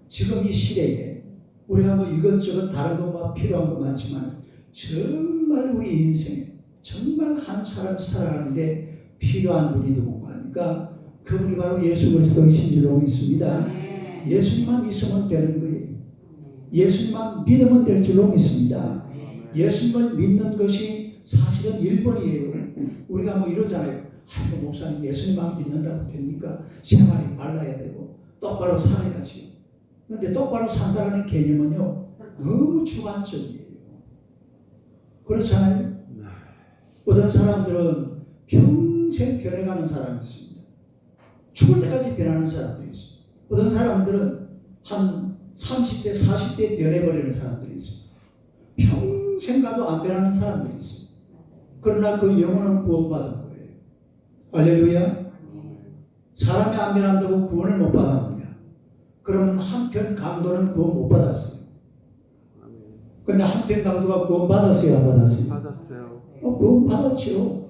지금 이 시대에 우리가 뭐 이것저것 다른 것만 필요한 것 많지만 정말 우리 인생에 정말 한 사람 살아가는데 필요한 분이 누구가 하니까 그분이 바로 예수 그리스도이신 줄로 믿습니다. 예수님만 있으면 되는 거예요. 예수님만 믿으면 될 줄로 믿습니다. 예수님을 믿는 것이 사실은 1번이에요. 우리가 뭐 이러잖아요. 아이고 목사님 예수님만 믿는다고 됩니까? 생활이 발라야 되고 똑바로 살아야지. 그런데 똑바로 산다는 개념은요 너무 주관적이에요. 그렇잖아요. 어떤 사람들은 평생 변해가는 사람이 있습니다. 죽을 때까지 변하는 사람들이 있습니다. 어떤 사람들은 한 30대 40대 변해버리는 사람들이 있습니다. 평생 가도 안 변하는 사람들이 있습니다. 그러나 그 영혼은 구원받은 거예요. 할렐루야. 사람이 안 변한다고 구원을 못 받았느냐? 그러면 한편 강도는 구원 못 받았어요. 그런데 한편 강도가 구원 받았어요, 안 받았어요? 받았어요. 구원 받았죠.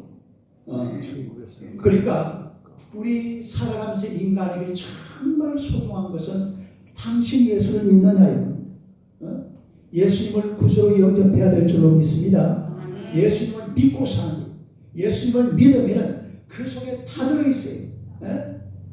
천국이었어요. 그러니까 우리 살아가면서 인간에게 정말 소중한 것은 당신 예수를 믿느냐입니다. 예수님을 구주로 영접해야 될 줄로 믿습니다. 예수님을 믿고 사는 것. 예수님을 믿으면 그 속에 다 들어있어요.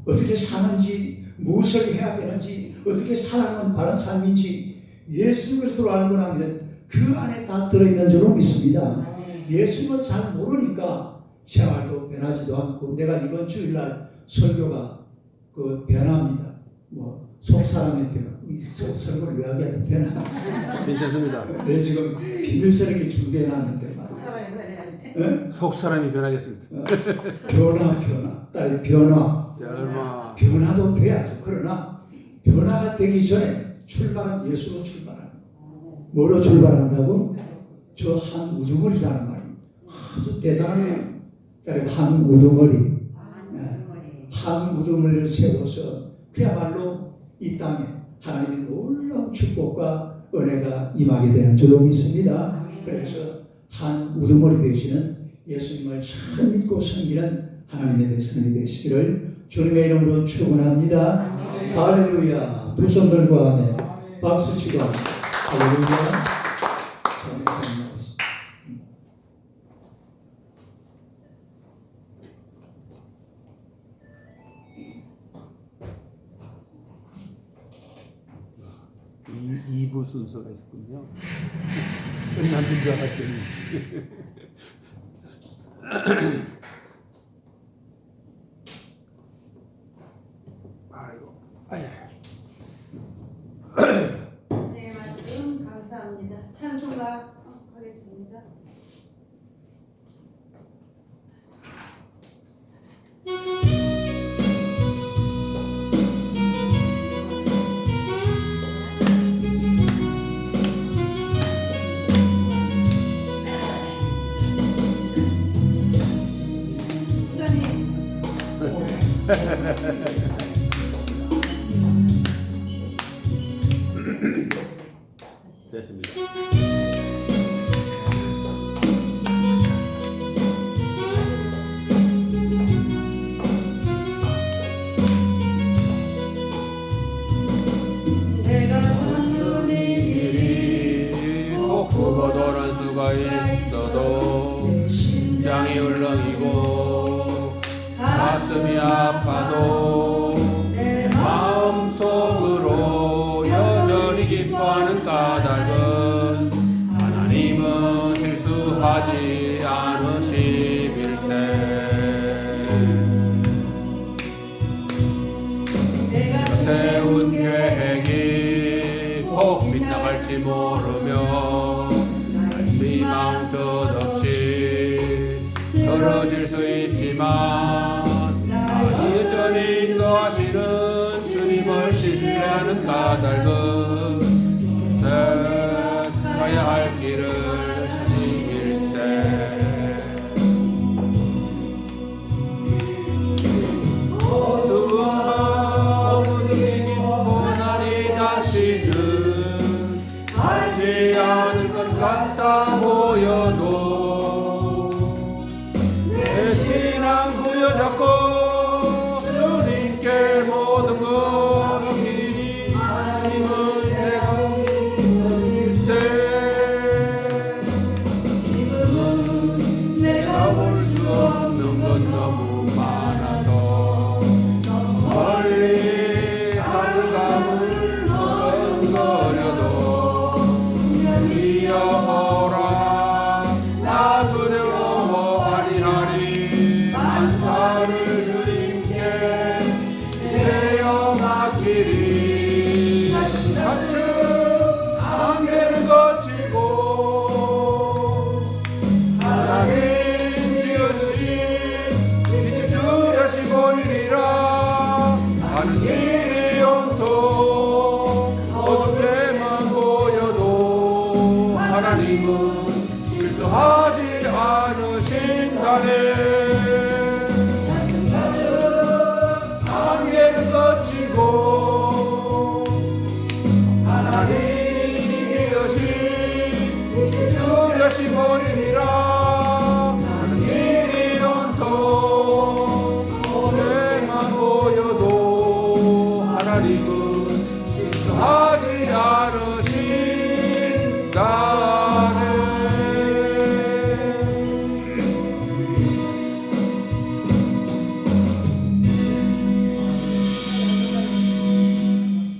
어떻게 사는지, 무엇을 해야 되는지, 어떻게 살아가는 바른 삶인지 예수 그리스도를 알고 나면 그 안에 다 들어있는 줄로 믿습니다. 예수님을 잘 모르니까 생활도 변하지도 않고 내가 이번 주일날 설교가 변합니다. 뭐 속사람의 변화. 설교를 왜 하게 되나? 괜찮습니다. 내 지금 비밀스럽게 준비해놨는데 말이야. 사람이 그래야지. 네? 속 사람이 변하겠습니다. 변화. 딸 변화. 변화도 돼야죠. 그러나 변화가 되기 전에 출발은 예수로 출발하는 거예요. 뭐로 출발한다고? 저 한 우두머리라는 말이 아주 대단한 말이에요. 딸 한 우두머리. 한 우두머리를 세워서 그야말로 이 땅에 하나님의 놀라운 축복과 은혜가 임하게 되는 줄로 믿습니다. 그래서 한 우두머리 되시는 예수님을 잘 믿고 섬기는 하나님의 백성이 되시기를 주님의 이름으로 축원합니다. 할렐루야. 두 손 들고 아멘. 박수 치고 할렐루야. 이 2부 순서가 있었군요. 끝났는 줄 알았더니. 아이고. 네, 말씀 감사합니다. 찬송가 하겠습니다. 됐습니다. 내가 걷는 이 길이 꼭 굽어도는 수가 있어도 심장이 울렁이고 가슴이 아파도 내 마음속으로 여전히 기뻐하는 까닭은 하나님은 실수하지 않으심일세. 세운 계획이 꼭 빗나갈지 모르며 희망 끝없이 떨어질 수 있지만 여전히 인도하시는 주님을 신뢰하는 까닭은 가야 할 길을 찾기일세. 알지 않을 것 같아 보여도 내 신앙 부여잡고 주님께 모든 것 맡기니 하나님은 내가 일세. 지금은 내가 볼 수 없는 건 너무 많아서 멀리 하늘감을 거려도 이어오라 나 두려워 아니하리. 만사를 주님께 내어 맡기리. 차츰 안개를 거치고 하나님 지으신 빛이 주려시 보이리라. 하는 길이 온통 어둡게만 보여도 하나님은 실수하지 않으신다네. 안개를 거치고 하나님이 지으신 빛이 주려시 보이리라. 하는 길이 온통 어둡게만 보여도 하나님은 실수하지 않으신다네.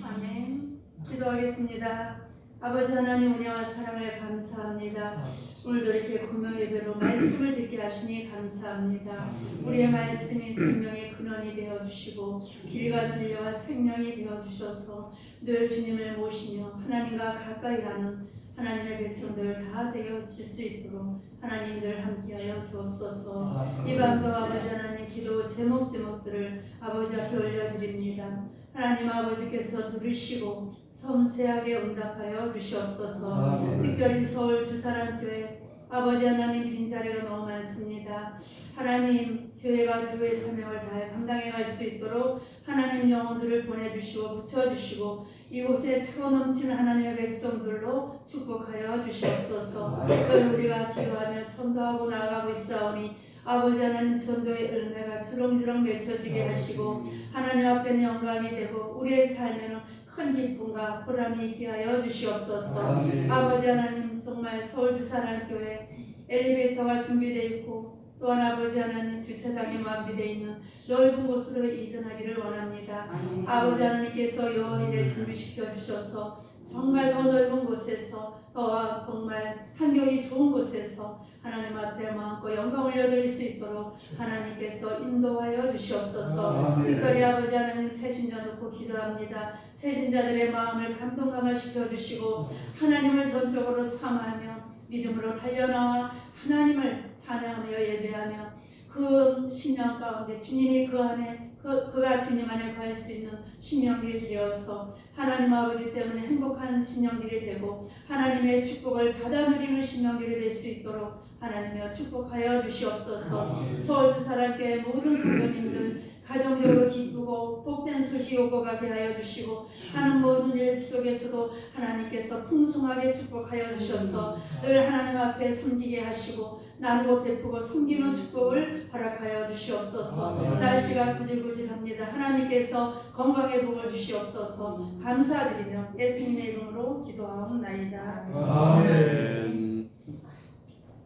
아멘. 기도하겠습니다. 아버지 하나님 은혜와 사랑을 감사합니다. 오늘도 이렇게 금요 예배로 말씀을 듣게 하시니 감사합니다. 우리의 말씀이 생명의 근원이 되어 주시고 길과 진리와 생명이 되어 주셔서 늘 주님을 모시며 하나님과 가까이 가는 하나님의 백성들 다 되어질 수 있도록 하나님 늘 함께하여 주옵소서. 이 밤도 아버지 하나님 기도 제목들을 아버지 앞에 올려드립니다. 하나님 아버지께서 들으시고 섬세하게 응답하여 주시옵소서. 특별히 서울 주사랑교회 아버지 하나님 빈자리가 너무 많습니다. 하나님 교회가 교회 사명을 잘 감당해 갈 수 있도록 하나님 영혼들을 보내주시고 붙여주시고 이곳에 차고 넘치는 하나님의 백성들로 축복하여 주시옵소서. 늘 우리가 기도하며 전도하고 나아가고 있사오니 아버지 하나님 전도의 열매가 주렁주렁 맺혀지게 하시고 하나님 앞에는 영광이 되고 우리의 삶에는 큰 기쁨과 보람이 있게 하여 주시옵소서. 아버지 하나님 정말 서울주사랑교회 엘리베이터가 준비되어 있고 또한 아버지 하나님 주차장이 완비되어 있는 넓은 곳으로 이전하기를 원합니다. 아버지 하나님께서 요원이를 준비시켜 주셔서 정말 더 넓은 곳에서 더 정말 환경이 좋은 곳에서 하나님 앞에 마음껏 영광 올려드릴 수 있도록 하나님께서 인도하여 주시옵소서. 특별히 아버지 하나님 새신자 놓고 기도합니다. 새신자들의 마음을 감동감화시켜 주시고 하나님을 전적으로 삼아하며 믿음으로 달려나와 하나님을 찬양하며 예배하며 그 신령 가운데 주님이 그 안에 그가 주님 안에 거할 수 있는 신령들이 되어서 하나님 아버지 때문에 행복한 신령들이 되고 하나님의 축복을 받아 누리는 신령들이 될 수 있도록 하나님여 축복하여 주시옵소서. 서울주사랑교회 모든 성도님들 가정적으로 기쁘고 복된 소식 오고 가게 하여 주시고 하는 모든 일 속에서도 하나님께서 풍성하게 축복하여 주셔서 늘 하나님 앞에 섬기게 하시고 나누고 베푸고 섬기는 축복을 허락하여 주시옵소서. 날씨가 구질구질합니다. 하나님께서 건강의 복을 주시옵소서. 감사드리며 예수님의 이름으로 기도하옵나이다. 아멘.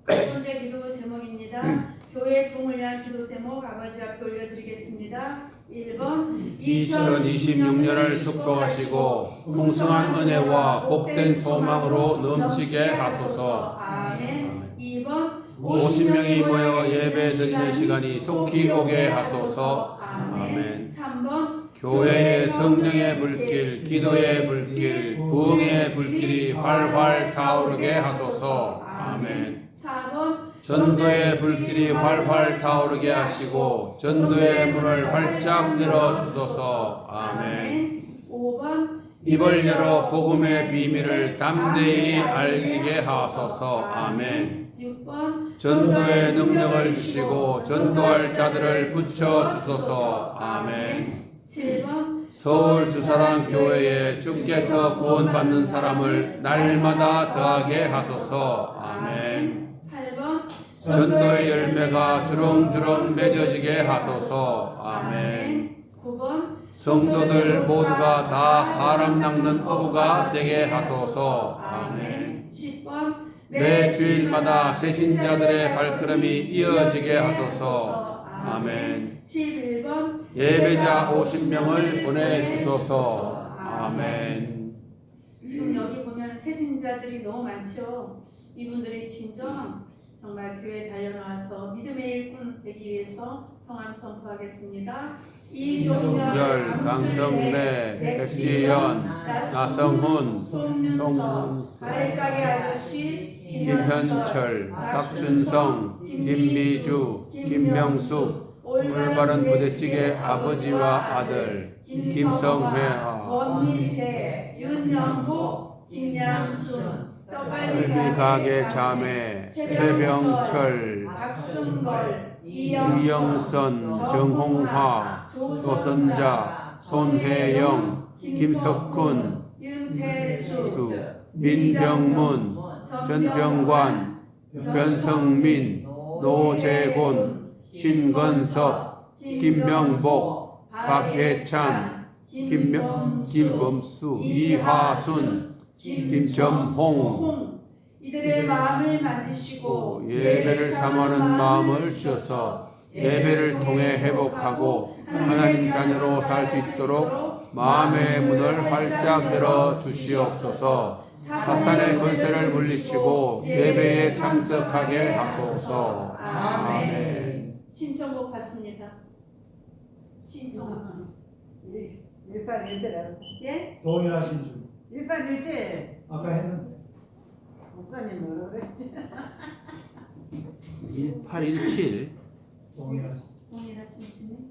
첫 번째 기도 제목입니다. 교회 부흥을 위한 기도 제목 아버지 앞에 올려드리겠습니다. 1번 2026년을 축복하시고 풍성한 은혜와 복된 소망으로 넘치게 하소서. 아멘. 2번 50명이 모여 예배 드리는 시간이 속히 오게 하소서. 아멘. 3번 교회의 성령의 불길, 기도의 불길, 부흥의 불길이 활활 타오르게 하소서. 아멘. 4번 전도의 불길이 활활 타오르게 하시고 전도의 문을 활짝 열어 주소서. 아멘. 5번 입을 열어 복음의 비밀을 담대히 알게 하소서. 아멘. 6번 전도의 능력을 주시고 전도할 자들을 붙여 주소서. 아멘. 7번 서울 주사랑 교회에 주께서 구원받는 사람을 날마다 더하게 하소서. 아멘. 8번 전도의 열매가 주렁주렁 맺어지게 하소서. 아멘. 9번 성도들 모두가 다 사람 낚는 어부가 되게 하소서. 아멘. 10번 매 주일마다 새신자들의 발걸음이 이어지게 하소서. 아멘. 11번 예배자 50명을 보내주소서. 아멘. 지금 여기 보면 새신자들이 너무 많죠. 이분들이 진정 정말 교회에 달려나와서 믿음의 일꾼 되기 위해서 성함 선포하겠습니다. 이종열, 강성래, 백지연, 나성훈, 송윤서, 아래가게 아저씨, 김현철, 박춘성, 김미주, 김명숙, 올바른 부대찌개 아버지와 아들, 김성회아, 원민태, 윤영복, 김양순, 떡갈비 가게 자매, 최병철, 박승걸, 이영선, 정홍화, 조선자, 손혜영, 김석훈, 윤태수, 민병문, 전병관, 변성민, 노재곤, 신건섭, 김명복, 박혜찬, 김범수, 이화순, 김점홍, 이들의 마음을 만지시고 예배를 삼하는 마음을 주셔서 예배를 통해 회복하고 하나님 자녀로 살 수 있도록 마음의 문을 활짝 열어 주시옵소서. 사탄의 권세를 물리치고 예배에 참석하게 하소서. 아멘. 신청곡 받습니다. 신청곡. 1817. 예? 동일하신 줄 1817. 아까 했는데 목사님 뭐라 그랬지? 1817. 동일하신 동일하신 분이?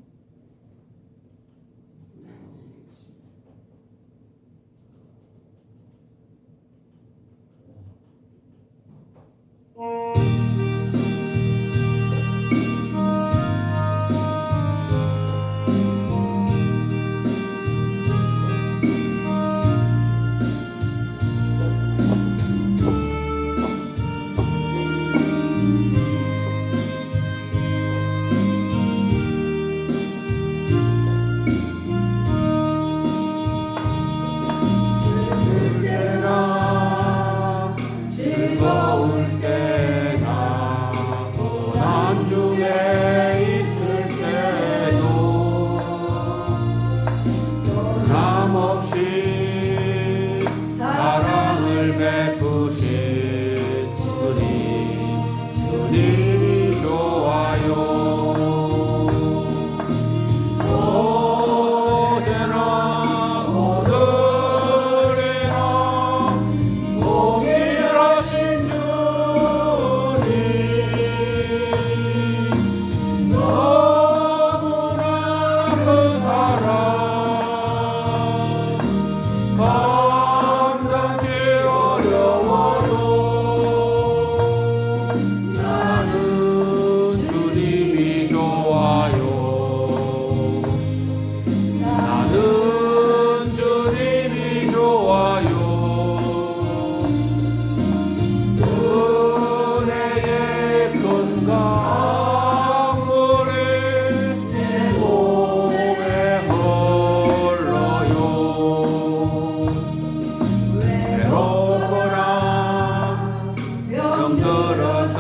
나는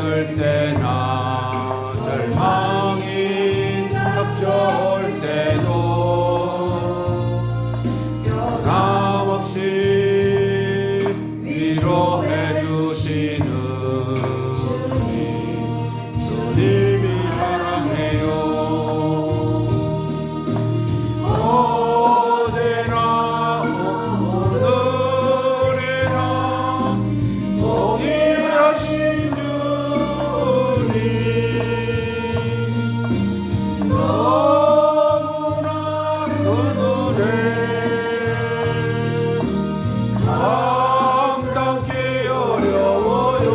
힘들 때나 절망이 닥쳐올 때도 변함없이 위로해 주시는 주님이 사랑해요. 어제나 오늘이나 동일하신 주님 너무나 큰 은혜 감당기 어려워요.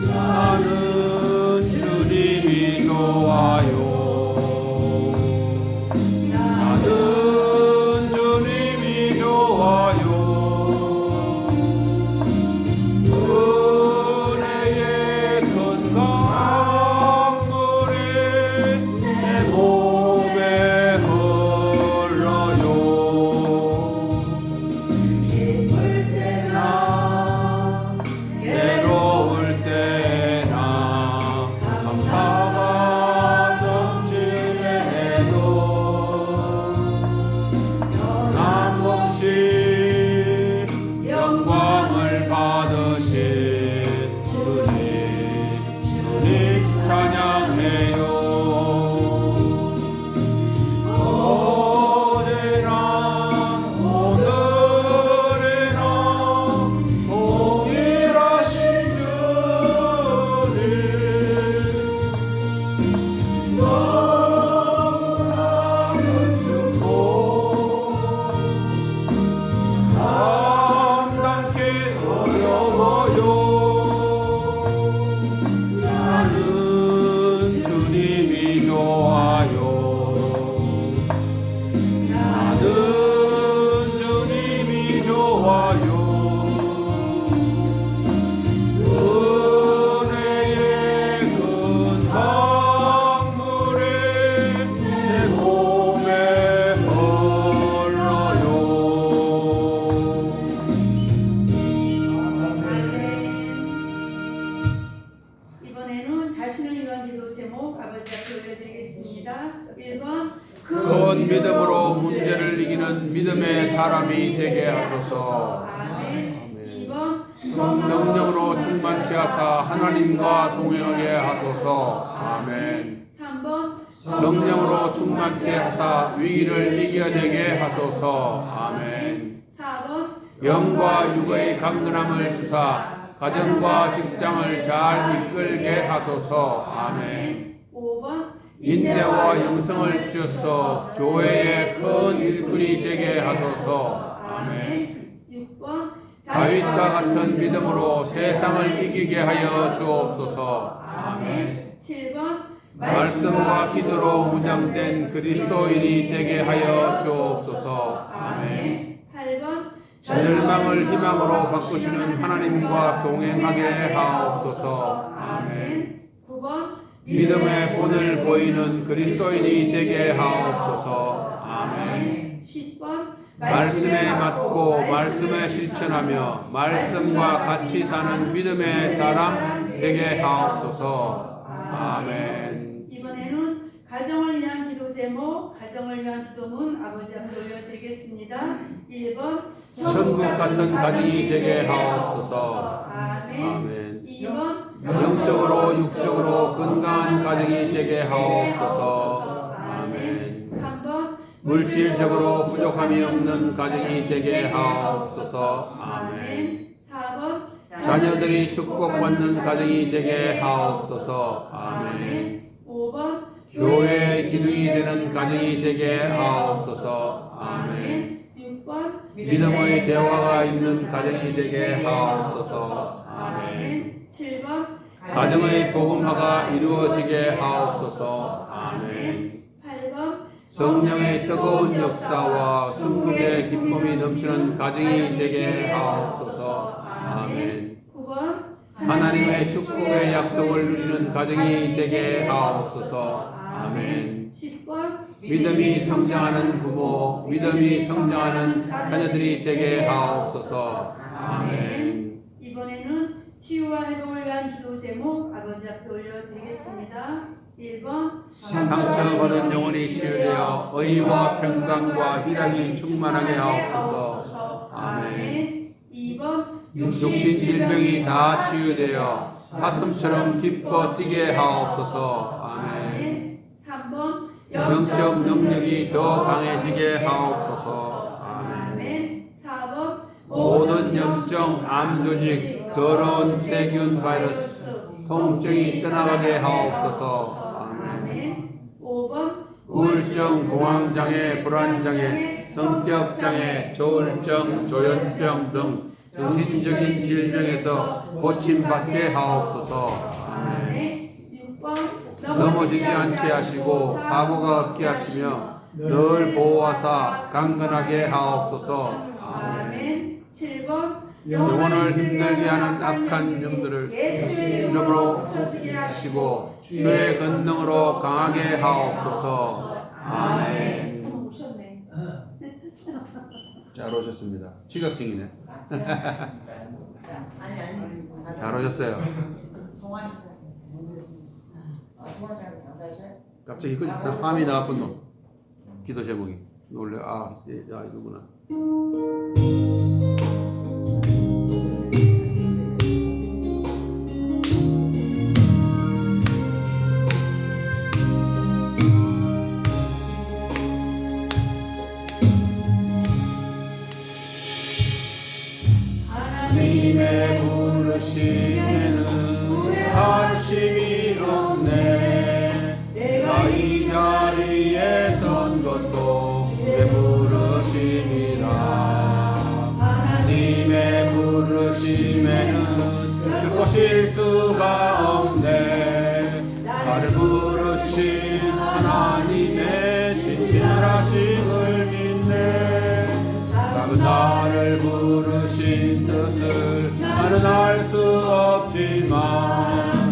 나는 주님이 좋아요. 나는 주님이 좋아요. 은혜의 큰 강물이 내 몸에 흘러요. 기쁠 때나 괴로울 때나 감사가 넘치네도 변함없이 영광을 받으신 주님 찬양해요. 어제나 오늘이나 동일하신 주님 너무나 큰수고 감당기 어려워요. 나는 주님이 좋아요. 나는 주님이 좋아요. 은혜의 큰 강물이 내 몸에 흘러요. 이번에는 자신을 위한 기도 제목 아버지 앞에 올려드리겠습니다. 1번 큰 믿음으로 문제를 이기는 믿음의 사람이 되게 하소서. 아멘. 2번 성령으로 충만케 하사 하나님과 동행하게 하소서. 아멘. 3번 성령으로 충만케 하사 위기를 이겨내게 하소서. 아멘. 4번 영과 육의 강건함을 주사 가정과 직장을 잘 이끌게 하소서. 아멘. 5번 인내와 영성을 주셔서 교회의 큰 일꾼이 되게 하소서. 아멘. 6번 다윗과 같은 믿음으로 세상을 이기게 하여 주옵소서. 아멘. 7번 말씀과 기도로 무장된 그리스도인이 되게 하여 주옵소서. 아멘. 8번 절망을 희망으로 바꾸시는 하나님과 동행하게 하옵소서. 아멘. 9번 믿음의 본을 보이는 그리스도인이 되게 하옵소서. 아멘. 10번 말씀에 맞고 말씀에 실천하며 말씀과 같이 사는 믿음의 사람 되게 하옵소서. 아멘. 이번에는 가정을 위한 기도 제목, 가정을 위한 기도문 아버지 앞에 올려드리겠습니다. 1번 천국 같은 가정이 되게 하옵소서. 아멘. 아멘. 2번 영적으로 육적으로 건강한 가정이 되게 하옵소서. 아멘. 3번 물질적으로 부족함이 없는 가정이 되게 하옵소서. 아멘. 4번 자녀들이 축복받는 가정이 되게 하옵소서. 아멘. 5번 교회의 기둥이 되는 가정이 되게 하옵소서. 아멘. 6번 믿음의 대화가 있는 가정이 되게 하옵소서. 아멘. 7번 가정의 복음화가 이루어지게 하옵소서. 아멘. 8번 성령의 뜨거운 역사와 천국의 기쁨이 넘치는 가정이 되게 하옵소서. 아멘. 9번 하나님의 축복의 약속을 누리는 가정이 되게 하옵소서. 아멘. 10번 믿음이 성장하는 부모, 믿음이 성장하는 자녀들이 되게 하옵소서. 아멘. 이번에는 치유와 회복을 위한 기도 제목 아버지 앞에 올려드리겠습니다. 1번 상처받은 영혼이 치유되어 의와 평강과 희락이 충만하게 하옵소서. 아멘. 2번 육신 질병이 다 치유되어 사슴처럼 기뻐 뛰게 하옵소서. 아멘. 3번 영적 능력이 더 강해지게 하옵소서. 아멘. 아멘. 4번 모든 염증, 암 조직, 더러운 세균 바이러스, 통증이 떠나가게 하옵소서. 아멘. 5번 우울증, 공황장애, 불안장애, 성격장애, 조울증, 조현병 등 정신적인 질병에서 고침받게 하옵소서. 아멘. 6번 넘어지지 않게 하시고 사고가 없게 하시며 늘 보호하사 강건하게 하옵소서. 아멘. 7번 영혼을 힘들게 하는 악한 영들을 예수의 이름으로 부서지게 하시고 주의 권능으로 강하게 하옵소서. 아멘. 오셨네. 잘 오셨습니다. 지각생이네. 아니 잘 오셨어요. 송환시다. 송환시다 장사하셔요? 갑자기 그 함이 나왔군 너. 기도 제목이 놀래. 이거구나. 하나님의 부르심에는 하심이 없네. 내가 이 자리에 선 것도 주의 부르심이라. 하나님의 부르심에는 들고실 수가 없네. 나를 부르신 하나님의 진실하심을 믿네. 작은 나를 부르신 뜻을 나는 알 수 없지만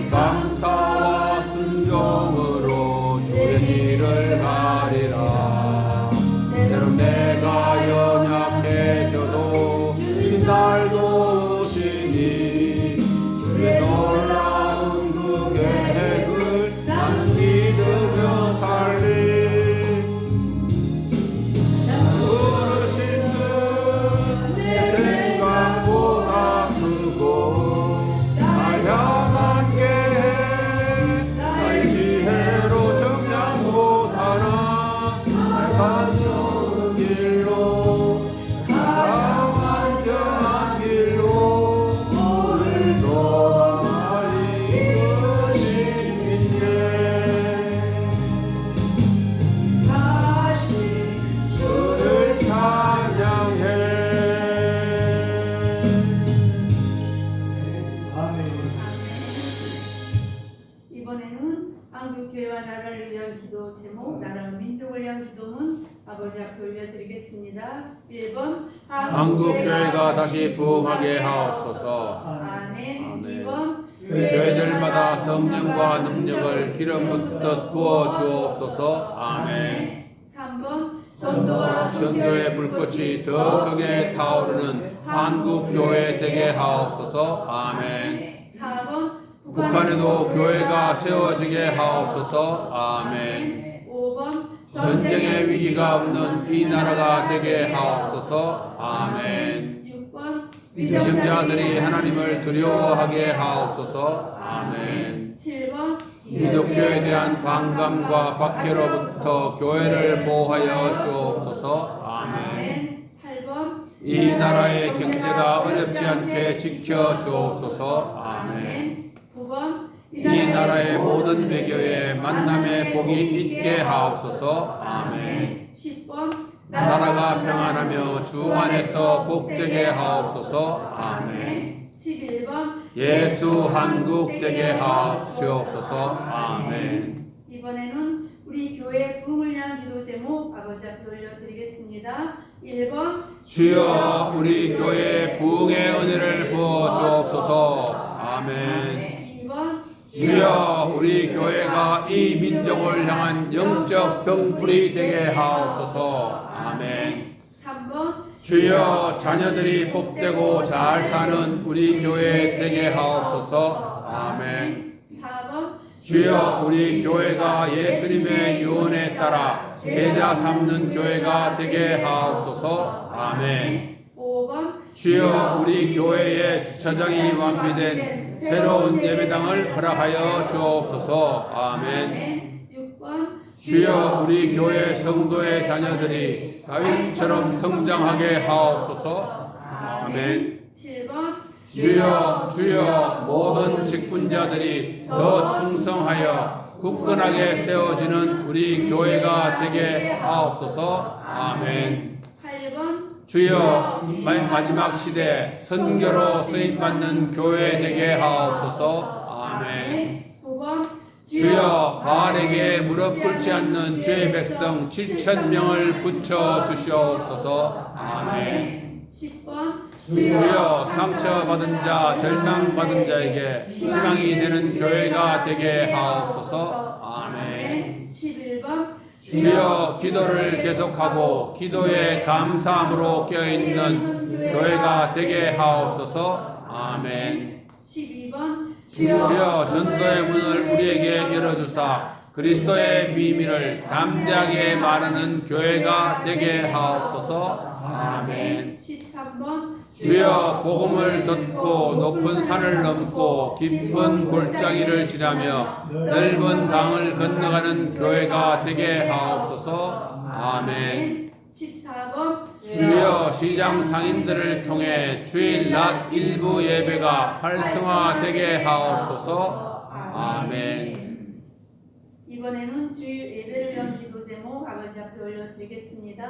감사와 순종으로 주의 길을 가리라. 때론 내가 연약해져도 주님 날 도우시니 주의 놀라운 그 계획을 나는 믿으며 살리. 이번에는 한국교회와 나라를 위한 기도 제목, 나라와 민족을 위한 기도문 아버지 앞에 올려드리겠습니다. 1번 한국교회가 다시 부흥하게 하옵소서. 아멘. 2번 교회들마다 성령과 능력을 기름 붓듯 부어 주옵소서. 아멘. 3번 전도와 선교의 불꽃이 더 크게 타오르는 한국교회 되게 하옵소서. 아멘. 4번 북한에도 교회가 세워지게 하옵소서. 아멘. 5번 전쟁의 위기가 없는 이 나라가 되게 하옵소서. 아멘. 6번 위정자들이 하나님을 두려워하게 하옵소서. 아멘. 7번 기독교에 대한 반감과 박해로부터 교회를 보호하여 주옵소서. 아멘. 8번 이 나라의 경제가 어렵지 않게 지켜 주옵소서. 아멘. 9번 이 나라의 모든 외교에 만남의 복이 있게 하옵소서. 아멘. 10번 나라가 평안하며 주 안에서 복되게 하옵소서. 아멘. 11번 예수 한국 되게 하옵소서. 아멘. 이번에는 우리 교회 부흥을 위한 기도 제목 아버지 앞에 올려드리겠습니다. 1번 주여 우리 교회 부흥의 은혜를 부어 주옵소서. 아멘. 2번 주여 우리 교회가 이 민족을 향한 영적 병풀이 되게 하옵소서. 아멘. 3번 주여 자녀들이 복되고 잘 사는 우리 교회 되게 하옵소서. 아멘. 4번 주여 우리 교회가 예수님의 유언에 따라 제자 삼는 교회가 되게 하옵소서. 아멘. 5번 주여 우리 교회의 주차장이 완비된 새로운 예배당을 허락하여 주옵소서. 아멘. 6번 주여 우리 교회 성도의 자녀들이 다윗처럼 성장하게 하옵소서. 아멘. 7번 주여 모든 직분자들이 더 충성하여 굳건하게 세워지는 우리 교회가 되게 하옵소서. 아멘. 8번 주여 마지막 시대 선교로 쓰임받는 교회 되게 하옵소서. 아멘. 9번 주여 바알에게 무릎 꿇지 않는 주의 백성 7,000명을 붙여 주시옵소서. 아멘. 10번 주여 상처받은 자 절망받은 자에게 희망이 되는 교회가 되게 하옵소서. 아멘. 11번 주여 기도를 계속하고 기도에 감사함으로 깨어있는 교회가 되게 하옵소서. 아멘. 12번 주여 전도의 문을 우리에게 열어주사 그리스도의 비밀을 담대하게 말하는 교회가 되게 하옵소서. 아멘. 13번 주여 복음을 듣고 높은 산을 넘고 깊은 골짜기를 지나며 넓은 강을 건너가는 교회가 되게 하옵소서. 아멘. 14번 주여 시장 상인들을 통해 주일 낮 일부 예배가 활성화되게 하옵소서. 아멘. 이번에는 주 예배를 위한 기도 제목 아버지 앞에 올려드리겠습니다.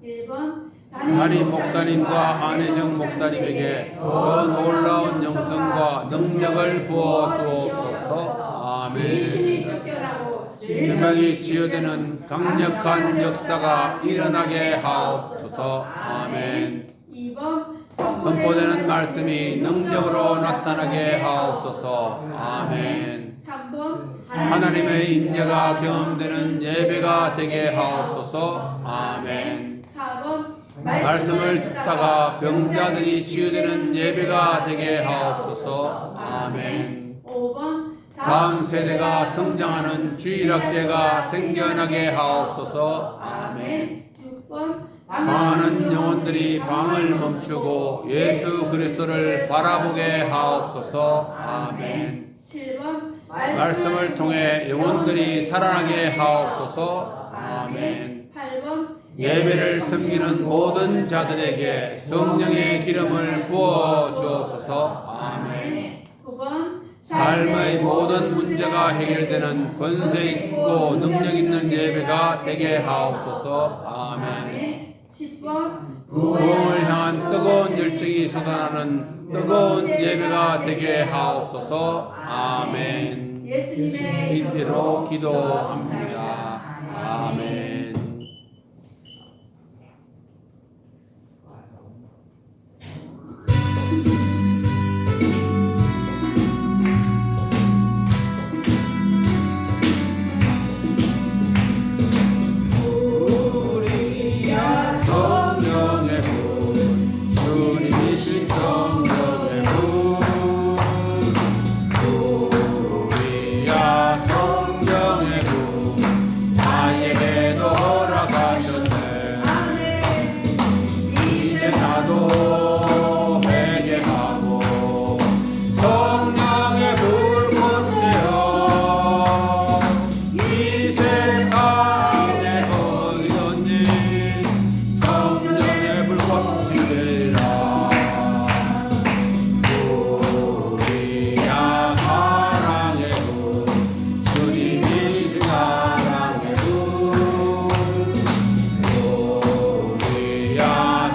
1번 담임 목사님과 안혜정 목사님에게 더 놀라운 영성과 능력을 부어 주옵소서. 아멘. 귀신이 쫓겨나고 질병이 치유되는 강력한 역사가 일어나게 하옵소서. 아멘. 2번 선포되는 말씀이 능력으로 나타나게 하옵소서. 아멘. 3번 하나님의 임재가 경험되는 예배가 되게 하옵소서. 아멘. 4번 말씀을 듣다가 병자들이 치유되는 예배가 되게 하옵소서. 아멘. 5번 다음 세대가 성장하는 주일학교가 생겨나게 하옵소서. 아멘. 6번 많은 영혼들이 방을 멈추고 예수 그리스도를 바라보게 하옵소서. 아멘. 7번 말씀을 통해 영혼들이 살아나게 하옵소서. 아멘. 8번 예배를 섬기는 모든 자들에게 성령의 기름을 부어 주옵소서. 아멘. 9번 삶의 모든 문제가 해결되는 권세 있고 능력 있는 예배가 되게 하옵소서. 아멘. 10번 부흥을 향한 뜨거운 열정이 솟아나는 뜨거운 예배가 되게 하옵소서. 아멘. 예수님의 이대로 기도합니다. 아멘. 우리야 성령의 분 주님이신 성령의 분 우리야 성령의 분 나에게도 허락하셨네. 이제 나도 회개하고 성령의 불꽃 되어 이 세상에 어디든지 성령의 불꽃이 되리라. 우리야 사랑의 분 주님이신 사랑의 분 우리야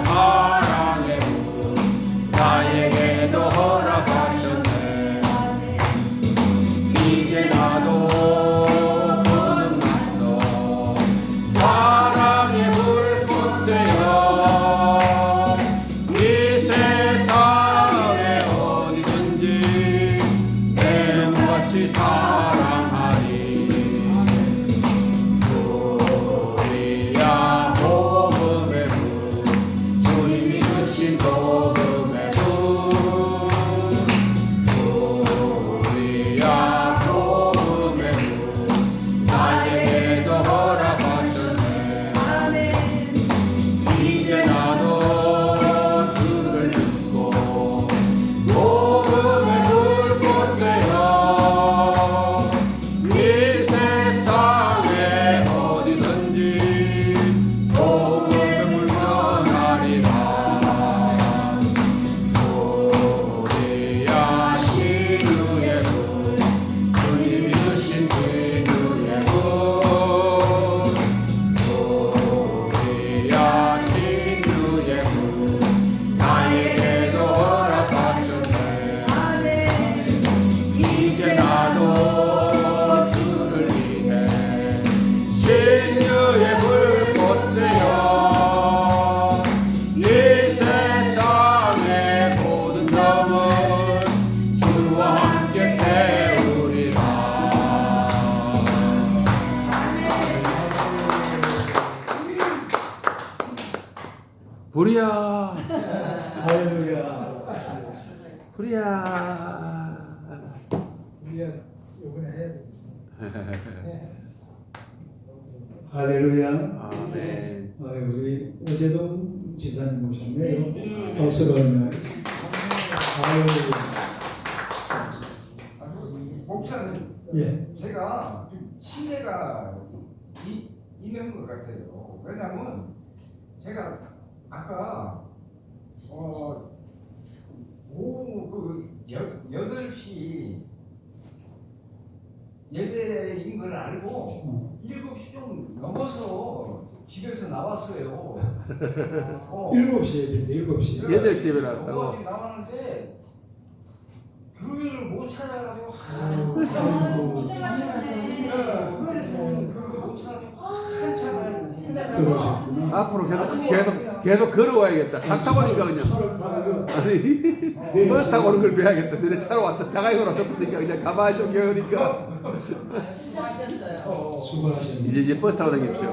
사랑의 분 나에게도 허락하셨네. 이제 나도 거듭났어. 사랑의 불꽃 되어 이 세상에 어디든지 내몸같이 사랑하리. 우리야 복음의 분 주님이 불이야. 할렐루야. 불이야. 우리가 요번에 해야 돼. 할렐루야. 아멘. 우리 오재동 집사님 모셨네요. 박수로 인하겠습니다. 할렐루야. 목사님, 예. 제가 좀 신뢰가 있는 것 같아요. 왜냐면 제가 아까 오후 그 8시 예배인 걸 알고 7시 좀 넘어서 집에서 나왔어요. 7시에 됐는데 7시. 8시 예배 나왔다고? 넘어서 나왔는데 교회를 못 찾아가지고 고생하셨네. 못 찾아가지고 한참을 그러셨구나. 앞으로 계속 걸어와야겠다. 차 타고 오니까 그냥. 차를 타고 아니, 버스 타고 오는 걸 배워야겠다. 근데 차로 왔다. 자가용으로 왔다 보니까 그냥 가만히 좀 겨우니까. 수고하셨어요. 수고하셨습니다. 이제 버스 타고 다닙시오.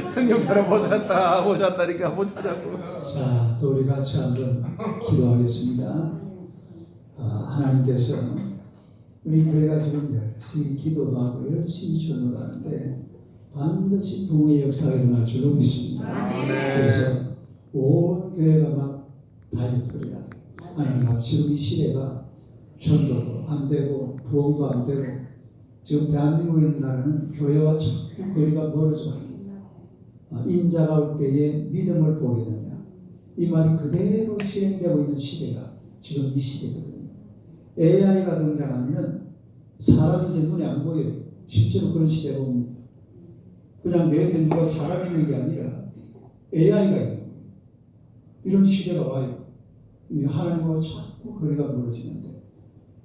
성경처럼 모셨다니까 못 찾아고. 자, 또 우리 같이 한번 기도하겠습니다. 하나님께서 우리 교회가 지금 열심히 기도도 하고 열심히 전도도 하는데 반드시 부흥의 역사가 일어날 줄로 믿습니다. 그래서 온 교회가 막 다이어트를 해야 돼요. 하나님, 지금 이 시대가 전도도 안 되고 부흥도 안 되고 지금 대한민국에 있는 나라는 교회와 자꾸 거리가 멀어져 갑니다. 인자가 올 때에 믿음을 보게 되냐. 이 말이 그대로 실행되고 있는 시대가 지금 이 시대거든요. AI가 등장하면 사람이 이제 눈에 안 보여요. 실제로 그런 시대가 옵니다. 그냥 내 옆에 누가 사람이 있는 게 아니라 AI가 있는 거예요. 이런 시대가 와요. 하나님과 자꾸 거리가 멀어지는데,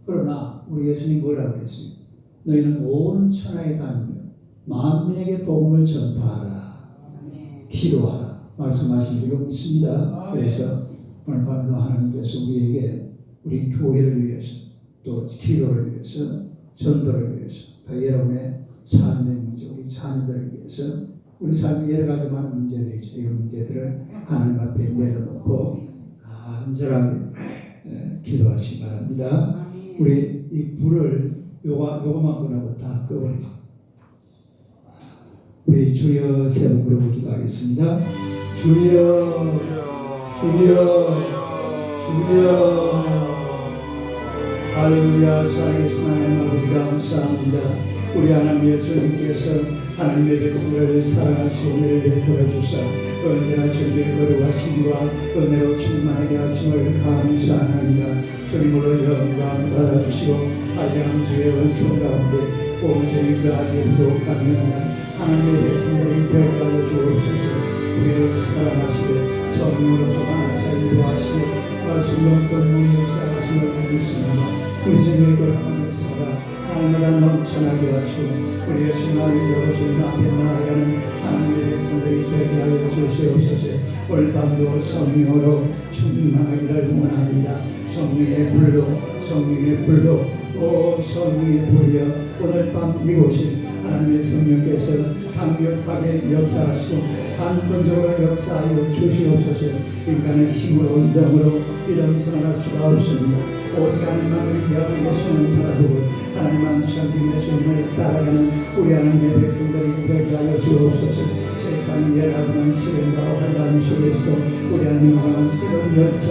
그러나 우리 예수님 뭐라고 했어요? 너희는 온 천하에 다니며 만민에게 복음을 전파하라, 기도하라 말씀하신 줄로 믿습니다. 그래서 오늘 밤에도 하나님께서 우리에게 우리 교회를 위해서 또 기도를 위해서 전도를 위해서 또 여러분의 삶의 문제, 우리 자녀들을 위해서 우리 삶의 여러 가지 많은 문제들이 있죠. 이 문제들을 하나님 앞에 내려놓고 간절하게 기도하시기 바랍니다. 우리 이 불을 요거만 끄고 다 꺼버리세요. 우리 주여 세 번 부르고 기도하겠습니다. 주여, 주여, 주여. 할렐루야. 살아계신 하나님 아버지 감사합니다. 우리 하나님의 주님께서 하나님의 백성을 사랑하시고 은혜를 베풀어 주사 언제나 주님의 거룩하심과 은혜로 충만하게 하심을 감사합니다. 주님으로 영광 받아주시고 아장 주의 은총 가운데 온전히 그하게 부족하면 하나님의 백성들이 되어가려 주옵소서. 우리를 사랑하시되 성령으로 조만하사 인도하시며 말씀과 권능의 역사하심을 믿습니다. 우리 주님의 거룩한 역사가 하나님과 넘쳐나게 하시고 우리 예수님을 잡아 주님 앞에 나아가는 하나님의 백성들이 되게 하여 주시옵소서. 오늘 밤도 성령으로 충만하기를 원합니다. 성령의 불로, 성령의 불로, 오 성령의 불이여 오늘 밤 이곳이 하나님의 성령께서 강력하게 역사하시고 한권적으로 역사하여 주시옵소서. 인간의 힘으로 운동으로 이런 선할 수가 없습니다. 오직 하나님만 의지하고 예수님을 바라보고 하나님만 섬기는 예수님을 따라가는 우리 하나님의 백성들이 되게 하여 주옵소서. 세상 여러 가지 시련과 환난 속에서도 우리 하나님과 이런 열정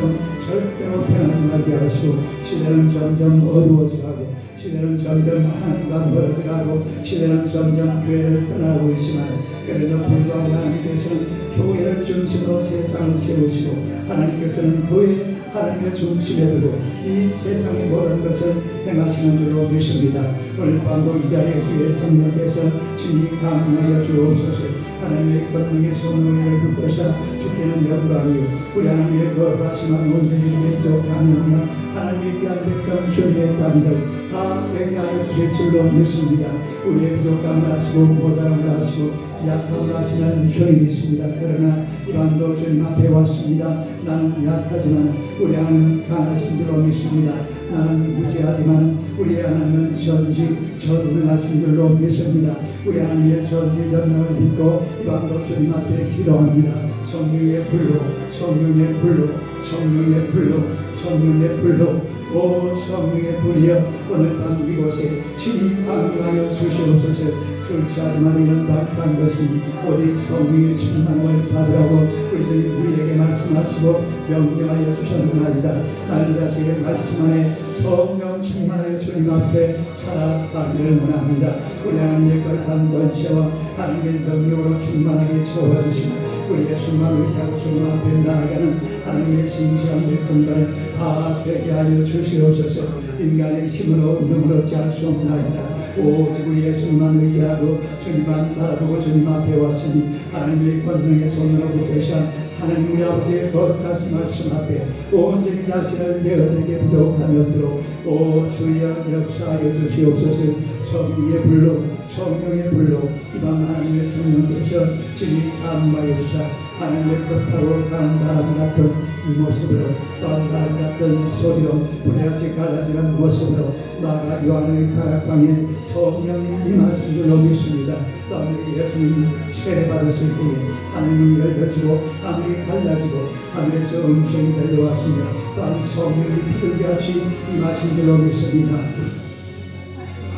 절대로 편안하게 하시고 시대는 점점 어두워져가고 시대는 점점 하나님과 멀어져가고 시대는 점점 교회를 떠나고 있지만 그래도 불구하고 하나님께서는 교회를 중심으로 세상을 세우시고 하나님께서는 교회 하나님의 중심에 두고 이 세상의 모든 것을 행하시는 줄로 믿습니다. 오늘 밤도 이 자리에 주의 성령께서 진히 강림하여 주옵소서. 하나님의 권능의 성령을 붙드사 주께는 영광이요 우리 하나님의 거룩하시만 온전히 맹족하느냐 하나님의 귀한 백성 주님의 자녀들 다 되게 하여 주실 줄로 믿습니다. 우리의 부족함을 아시고 모자람을 아시고 약함을 아시는 주님이 있습니다. 그러나 이 밤도 주님 앞에 왔습니다. 나는 약하지만 우리 하나님은 강하신 줄로 믿습니다. 나는 무지하지만 우리 하나님은 전능하신 줄로 믿습니다. 우리 하나님의 전지전능을 믿고 이 밤도 주님 앞에 기도합니다. 성령의 불로 성령의 불로 성령의 불로 성령의 불로 오 성령의 불이여 오늘 밤 이곳에 친히 강림하여 주시옵소서. 술 취하지만 이런 박한 것이 오직 성령의 충만을 받으라고 우리 주님 우리에게 말씀하시고 명령하여 주셨나이다. 날마다 주의 말씀 안에 성령 충만하여 주님 앞에 살아가기를 원합니다. 우리 하나님의 거룩한 권세와 하나님의 능력으로 충만하게 채워주시고 우리 예수만 의지하고 주님 앞에 나아가는 하나님의 진실한 백성들 다 되게 하여 주시옵소서. 인간의 힘으로 능으로 짤 수 없나이다. 오직 우리 예수만 의지하고 주님만 바라보고 주님 앞에 왔으니 하나님의 권능의 손으로 붙드신 하나님 우리 아버지의 거룩하신 말씀 앞에 온전히 자신을 내어드리게 부족함이 없도록 오 주여 역사하여 주시옵소서. 성령의 불로 성령의 불로 이밤 하나님의 성령께서 진리 감마여 주사 하나님의 급하고 강한 바람 같은 모습으로 또한 바람 같은 소리로 불에같이 갈라지는 모습으로 나아가 요한의 타락방에 성령이 임하신 줄로 믿습니다. 또한 우리 예수님 세례 받으실 때에 하늘이 열려지고 하늘이 갈라지고 하늘에서 음성이 들려왔으며 또한 성령이 비둘기같이 임하신 줄로 믿습니다.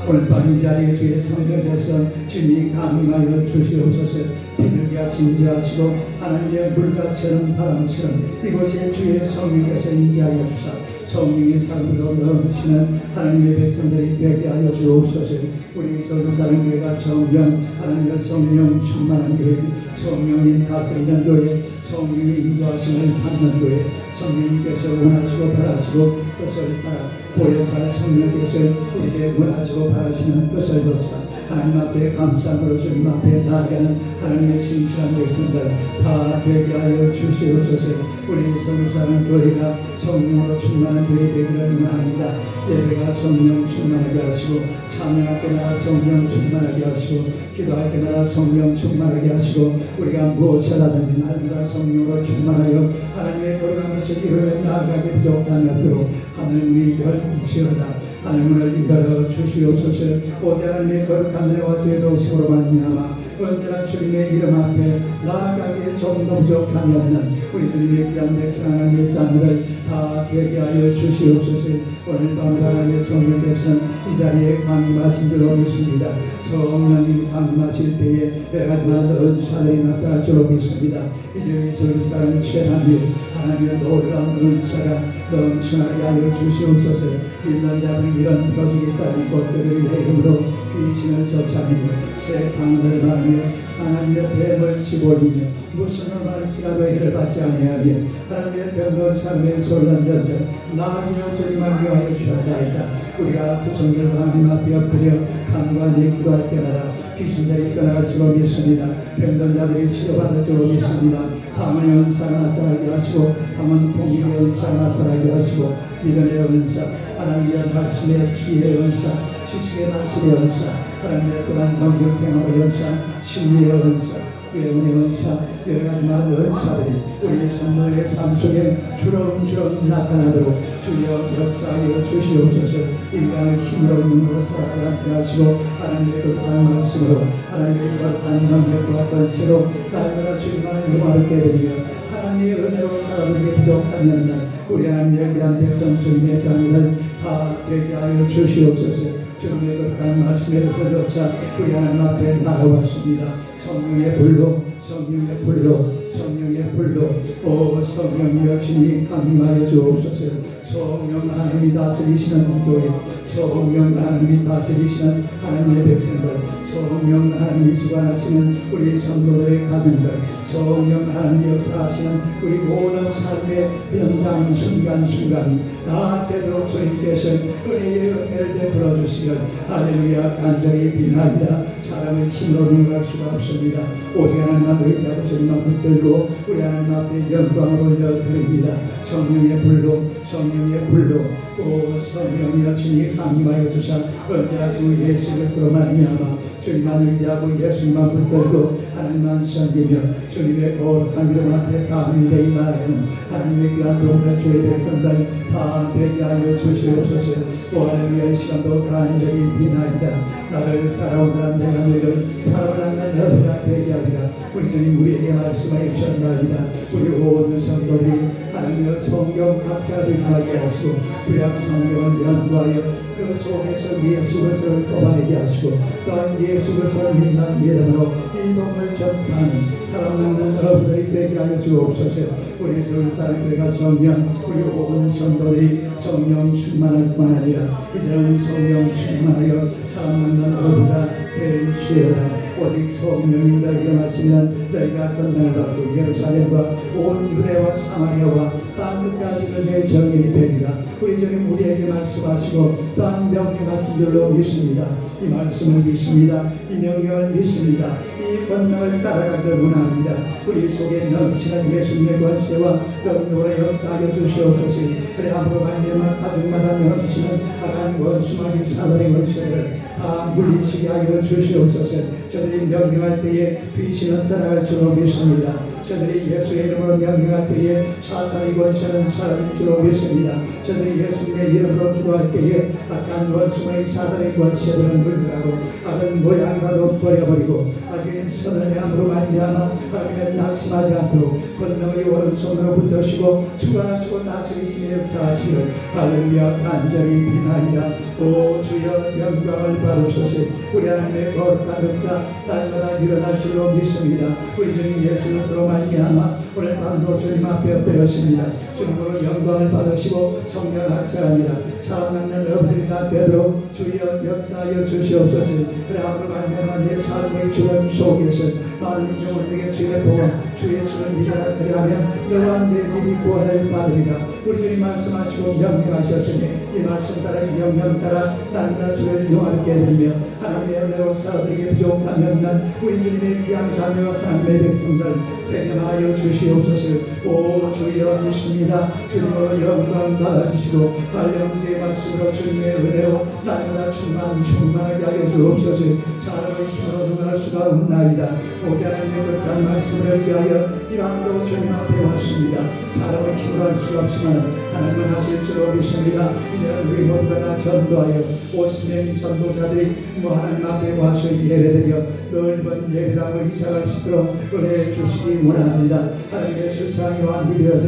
오늘 밤 이 자리에 주의 성령께서 주님이 강림하여 주시옵소서. 비둘기같이 임재하시고 하나님의 물같이는 바람처럼 이곳에 주의 성령께서 임재하여 주사 성령의 삶으로 넘치는 하나님의 백성들이 되게 하여 주옵소서. 우리 서울사는 교회가 정령 하나님의 성령 충만한 교회, 성령님 다스리는 교회, 성령의 인도하심을 받는 교회, 성령님께서 원하시고 바라시고 뜻을 따라 보혜사 성령께서 우리에게 원하시고 바라시는 뜻을 좇아 하나님 앞에 감사함으로 주님 앞에 나아가는 하나님의 신실한 백성들 다 되게 하여 주시옵소서. 우리 서울사는 교회가 성령으로 충만한 교회 되기를 원합니다. 예배가 성령 충만하게 하시고 찬양할 때마다 성령 충만하게 하시고 기도할 때마다 성령 충만하게 하시고 우리가 무엇을 하든지 날마다 성령으로 충만하여 하나님의 거룩한 것을 이루어 나아가게 부족함이 없도록 하늘 문이 열지어다. 하늘 문을 열어 주시옵소서. 오직 하나님의 거룩한 은혜와 주의 도심으로 말미암아 언제나 주님의 이름 앞에 나아가기에 조금도 부족함이 없는 우리 주님의 귀한 백성 하나님의 자녀들 다 되게 하여 주시옵소서. 오늘 밤 하나님의 성령께서는 이 자리에 강림하신 줄로 믿습니다. 성령님 강림하실 때에 내가 나는 사랑이 나타날 줄로 믿습니다. 이제 이 서울사는 최하님 하나님의 놀라운 은사가 넘쳐나게 하여 주시옵소서. 있는 자는 이런 터지기까지 꽃들의 이름으로 귀신을 쫓아내며 새 강을 말하며 하나님의 뱀을 집어올리며 무슨 말일지라도 해를 받지 아니하며 하나님의 병든 삶의 솔란 전적 나아가며 주님을 위하여 주셨나이다. 우리가 두 손을 하나님 앞에 엎드려 간구하니 기도할 때마다 귀신들이 떠나갈 줄로 믿습니다. 병든 자들이 치료받을 줄로 믿습니다. 밤의 은사가 나타나게 하시고 밤은 통일의 은사가 나타나게 하시고 믿음의 은사 하나님의 말씀의 지혜의 은사 지식의 말씀의 은사 하나님의 또한 경력행하의 은사 신비의 은사 예언의 은사 여러 가지 많은 은사들이 우리의 성도의 삶 속에 주렁주렁 나타나도록 주여 역사하여 주시옵소서. 인간의 힘으로 눈으로 살아가게 하시고 하나님의 거룩한 말씀으로 하나님의 거룩한 능력과 권세로 날마다 주님만의 영화를 깨드리며 하나님의 은혜로 살아가기 부족함이 없는 우리 하나님의 귀한 백성 주님의 자녀들 다 되게 하여 주시옵소서. 주님의 거룩한 말씀에 대해서 쫓아 우리 하나님 앞에 나아왔습니다. 성령의 불로 성령의 불로 성령의 불로 오 성령이여 주님 강림하여 주옵소서. 성령 하나님이 다스리시는 교회 성령 하나님이 다스리시는 하나님의 백성들 성령 하나님이 주관하시는 우리 성도들의 가정들 성령 하나님이 역사하시는 우리 모든 삶의 현장 순간순간 다 되도록 주님께서 은혜의 은혜를 베풀어 주시길 할렐루야. 간절히 비나이다. 사람의 힘으로 능가할 수가 없습니다. 오직 하나님만 의지하고 주님만 붙들고 우리 하나님 앞에 영광을 올려드립니다. 성령의 불로 성령의 불로 또 성령이여 주님 강림하여 주사 언제나 주 예수 그리스도로 말미암아 주님만 의지하고 예수님만 붙들고 하나님만 섬기며 주님의 거룩한 이름 앞에 감히 나아가는 하나님의 귀한 도움을 주의 백성들 다 되게 하여 주시옵소서. 또한 위한 시간도 간절히 비나이다. 나를 따라오라 내가 너희를 사랑하는 너희가 되게 하리라. 우리 주님 우리에게 말씀하여 주셨나이다. 우리 온 성도들이 하나님의 성경 각자 되게 하시고 구약 성경을 연구하여 그 속에서 예수 그리스도를 뽑아내게 하시고 또한 예수 그리스도를 믿는 이름으로 이 복음을 전파하는 사랑하는 여러분들이 되게 하여 주옵소서. 우리 전사님들과 정령 우리 온 성도들이 성령 충만할 뿐 아니라 이제는 성령 충만하여 사랑하는 여러분과 되시리라. 오직 성령이 너희가 마시면 너희가 건강을 받고 예루살렘과 온 유대와 사마리아와 땅 끝까지 내 정인이 되리라. 우리 주님 우리에게 말씀하시고 또한 명령하신 줄로 믿습니다. 이 말씀을 믿습니다. 이 명령을 믿습니다. 이 권능을 따라가길 원합니다. 우리 속에 넘치는 예수님의 권세와 능력으로 역사하여 주시옵소서. 그래 앞으로 말미암아 가정마다 넘치는 악한 원수마귀 사단의 권세를 다 물리치게 하여 주시옵소서. 저들이 명령할 때에 귀신은 떠나갈 줄로 믿습니다. 저들이 예수의 이름으로 명령할 때에 사탄의 권세는 사라질 줄로 믿습니다. 저들이 예수님의 이름으로 기도할 때에 악한 원수의 사단의 권세들은 물러가고 악은 모양이라도 버려버리고 악인 선을 함으로 말미암아 하나님의 낙심하지 않도록 권능의 오른손으로 붙드시고 주관하시고 다스리시며 역사하시며 할렐루야 간절히 비나이다. 오 주여 영광을 받으소서. 우리 하나님의 거룩한 역사 날마다 일어날 줄로 믿습니다. 우리 주님 예수 그리스도로 말미암아 오늘 밤도 주님 앞에 엎드렸습니다. 주님으로 영광을 받으시고 성령 학자가 아니라 사랑하는 여러분들이 다 되도록 주여 역사하여 주시옵소서. 그래 앞으로 말미암아 내 삶의 주름 속에서 많은 영혼에게 주의 보험 주 예수를 믿어라. 그리하면 너와 내 집이 구원을 받으리라. 우리 주님 말씀하시고 명령하셨으니 이 말씀 따라 이 명령 따라 날마다 주를 용하게 되며 하나님의 은혜로 사람들에게 부족하면 난 우리 주님의 귀한 자녀 하나님의 백성들 대견하여 주시옵소서. 오 주여 믿습니다. 주님으로 영광 받아주시고 발령주의 말씀으로 주님의 은혜로 날마다 충만하게 하여 주옵소서. 사람의 힘으로 누구할 수가 없나이다. 오직 하나님의 거룩한 말씀을 의지하여 이 밤도 주님 앞에 왔습니다. 사람의 힘으로 할 수가 없지만 하나님은 하실 줄로 믿습니다. 이제는 우리 모두가 다 전도하여 50명 전도자들이 하나님 앞에 와서 예배드려 넓은 예배당을 이사갈 수 있도록 은혜 주시기 원합니다. 하나님의 수상이와 미되어져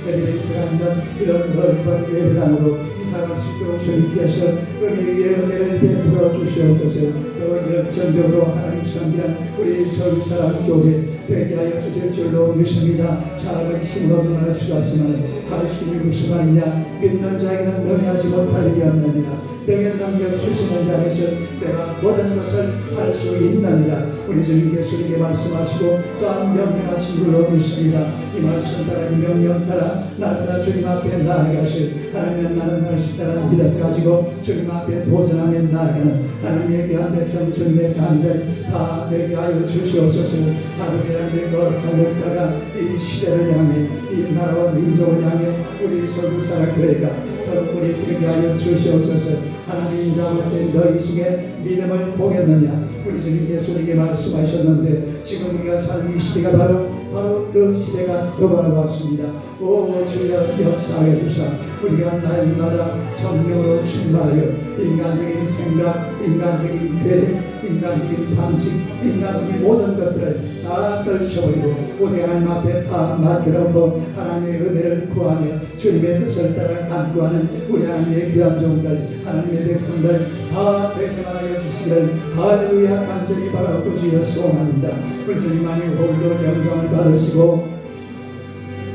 엘리베이터가 이런 넓은 예배당으로 이사갈 수 있도록 주님께서 은혜를 베풀어 주시옵소서. 또 열정적으로 하나님 섬기는 우리 서울사람 교회 되게 하여 주실 줄로 믿습니다. 사람의 힘으로 논할 수가 없지만 할 수 있는 무슨 말이냐. 믿는 자에게는 능하지 못할 일이 없느니라. 내게 능력 주시는 자에서 내가 모든 것을 할 수 있느니라. 우리 주님께서 우리에게 말씀하시고 또한 명령하신 줄로 믿습니다. 이 말씀 따라 이 명령 따라 날마다 주님 앞에 나아가실 하나님의 나는 할 수 있다는 믿음 가지고 주님 앞에 도전하며 나아가는 하나님의 귀한 백성 주님의 자녀들 다 되게 하여 주시옵소서. 아버지 하나님의 거룩한 역사가 이 시대를 향해 이 나라와 민족을 향해 우리 서울사람 교회가 우리 되게 하여 주시옵소서. 하나님 인자하신 너희 중에 믿음을 보겠느냐. 우리 주님께서 우리에게 말씀하셨는데 지금 우리가 사는 이 시대가 바로 그 시대가 도발해왔습니다. 오 주여 역사하여 주사 우리가 날마다 성령으로 충만하여 인간적인 생각, 인간적인 계획, 인간적인 방식, 인간적인 모든 것들을 다 떨쳐버리고 오직 하나님 앞에 다 맡겨놓고 하나님의 은혜를 구하며 주님의 뜻을 따라 간구하는 우리 하나님의 귀한 종들 하나님의 백성들 다 되게 주시기를 할렐루야 간절히 바라고 주여 소원합니다. 우리 주님만이 홀로 영광을 받으시고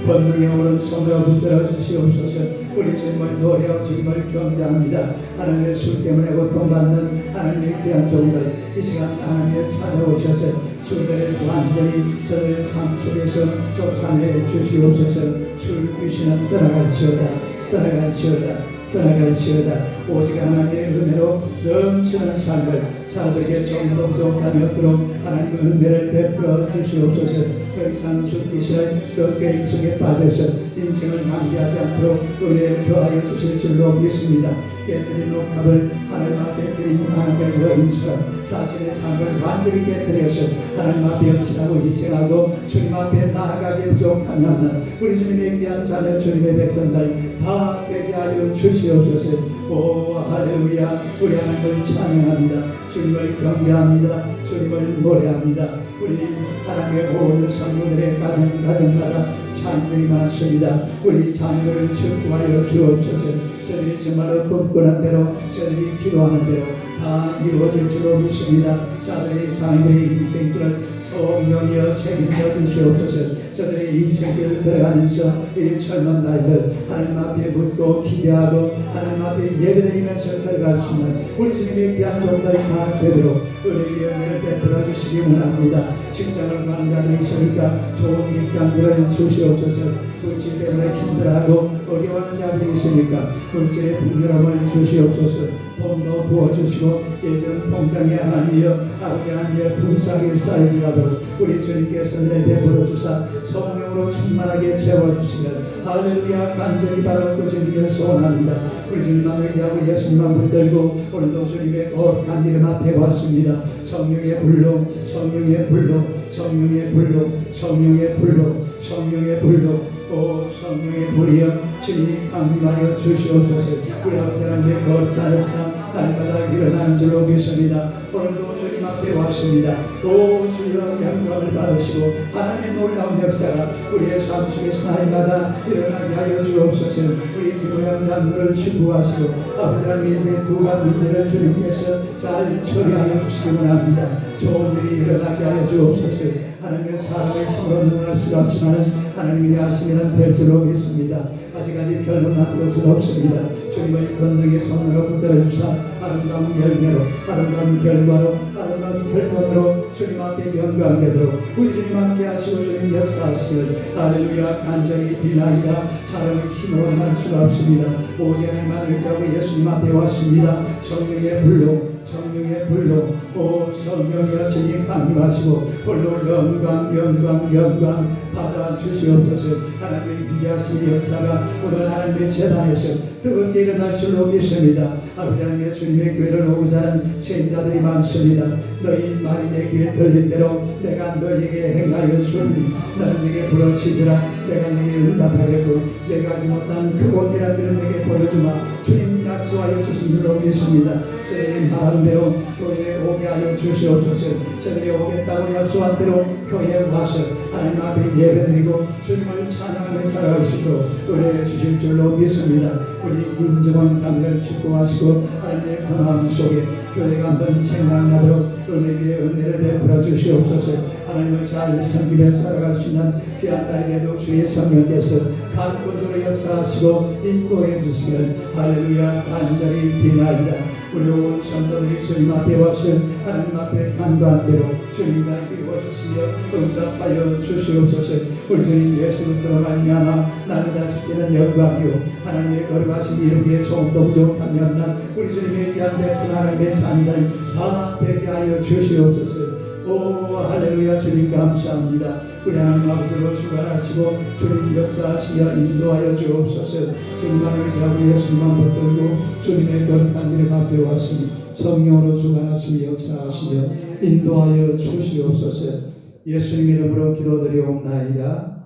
권능의 오른손으로 붙들어 주시옵소서. 우리 주님을 노래하고 주님을 경배합니다. 하나님의 술 때문에 고통받는 하나님의 귀한 종들 이 시간 하나님을 찾아오셔서 술들을 완전히 저의 삶 속에서 쫓아내 주시옵소서. 술 귀신은 떠나갈지어다. 떠나갈지어다. 떠나갈지어다. 오직 하나님의 은혜로 넘치는 삶을 사람들에게 좀더 부족함이 없도록 하나님의 은혜를 베풀어 주시옵소서. 더 이상 죽기 싫은 그 게임 속에 빠져서 인생을 낭비하지 않도록 은혜를 더하여 주실 줄로 믿습니다. 깨뜨린 옥합을 하나님 앞에 드린 하나님의 여인처럼 자신의 삶을 완전히 깨뜨려서 하나님 앞에 헌신하고 희생하고 주님 앞에 나아가기 부족함이 없는 우리 주님의 귀한 자녀 주님의 백성들 다 되게 하여 주시옵소서. 오 할렐루야. 우리 하나님을 찬양합니다. 주님을 경배합니다. 주님을 노래합니다. 우리 하나님의 모든 성도들의 가정마다 찬양이 많습니다. 우리 자녀를 축복하여 주옵소서. 저들이 정말로 꿈꾸는 대로 저들이 기도하는 대로 다 이루어질 줄로 믿습니다. 자들의 자녀의 인생길을 성령이여 책임져 주시옵소서. 저들의 인생길을 걸어가면서 이 젊은 날들 하나님 앞에 묻고 기대하고 하나님 앞에 예배드리면서 걸어갈 수 있는 우리 주님의 귀한 종들이 다 되도록 은혜의 은혜를 베풀어 주시기 원합니다. 직장을 가는 자들이 있으니까 좋은 직장들을 주시옵소서. 물질 때문에 힘들어하고 어려워하는 자들이 있으니까 물질의 풍요로움을 주시옵소서. 돈도 부어주시고 예전 통장에 하나님이여 아버지 하나님의 분삭이 쌓여지라도록 우리 주님께서 은혜 베풀어 주사 성령으로 충만하게 채워주시면 할렐루야. 간절히 바라고 주님을 소원합니다. 우리 주님만 의지하고 예수님만 붙들고 오늘도 주님의 거룩한 이름 앞에 왔습니다. 성령의 불로 성령의 불로 성령의 불로 성령의 불로 성령의 불로 오 성령의 불이여 주님 강림하여 주시옵소서. 우리 아버지 하나님의 거룩한 역사 날마다 일어나는 줄로 믿습니다. 오늘도 주님 앞에 왔습니다. 오 주여 영광을 받으시고 하나님의 놀라운 역사가 우리의 삶 속에서 날마다 일어나게 하여 주옵소서. 우리 기도한 자들을 축복하시고 아버지 하나님의 두 가지 문제를 주님께서 잘 처리하여 주시기 원합니다. 좋은 일이 일어나게 하여 주옵소서. 하나님의 사랑의 힘으로 능할 수가 없지만 하나님이 하시면 될 줄로 믿습니다. 아직까지 결론난 것은 없습니다. 주님의 권능의 손으로 붙들어주사 아름다운 열매로 아름다운 결과로 아름다운 결과로 주님 앞에 영광되도록 우리 주님 함께 하시고 주님 역사하시길 할렐루야. 간절히 비나이다. 사람의 힘으로 할 수가 없습니다. 오직 하나님만 의지하고 예수님 앞에 왔습니다. 성령의 불로 성령의 불로 오 성령이여 주님 강림하시고 홀로 영광 받아 주시옵소서. 하나님의 위대하신 역사가 오늘 하나님의 재단에서 뜨겁게 일어날 줄로 믿습니다. 아버지 하나님의 주님의 교회를 오고자 하는 제자들이 많습니다. 너희 말이 내 귀에 들린 대로 내가 너희에게 행하여 주니 너는 내게 부르짖으라. 내가 내게 응답하겠고 내가 하지 못한 그곳 이라들을 내게 보여주마. 주님 약속하여 주신 줄로 믿습니다. 저희의 마음대로 교회에 오게 하여 주시옵소서. 저희의 오겠다고 약속한 대로 교회에 와서 하나님 앞에 예배드리고 주님을 찬양하며 살아갈 수 있도록 은혜 주실 줄로 믿습니다. 우리 인정한 삶을 축복하시고 하나님의 평안 속에 교회가 한번 생각나도록 은혜의 은혜를 베풀어 주시옵소서. 하나님을 잘 섬기며 살아갈 수 있는 귀한 딸에게도 주의 성령께서 간구적으로 역사하시고 인도해 주시길 할렐루야. 간절히 비나이다. 우리 온 성도들이 주님 앞에 와서 하나님 앞에 간구한 대로 주님과 이루어주시며 응답하여 주시옵소서. 우리 주님 예수 그리스도로 말미암아 나를 주께는 영광이요 하나님의 거룩하신 이름에 조금도 부족함이 없는 우리 주님의 귀한 백성 하나님의 자녀들 다 되게 하여 주시옵소서. 오 할렐루야. 주님 감사합니다. 우리 하나님 아버지로 주관하시고 주님 역사하시며 인도하여 주옵소서. 주님만 의지하고 예수님만 붙들고 주님의 거룩한 이름 앞에 왔으니 성령으로 주관하시며 역사하시며 인도하여 주시옵소서. 예수님 이름으로 기도드리옵나이다.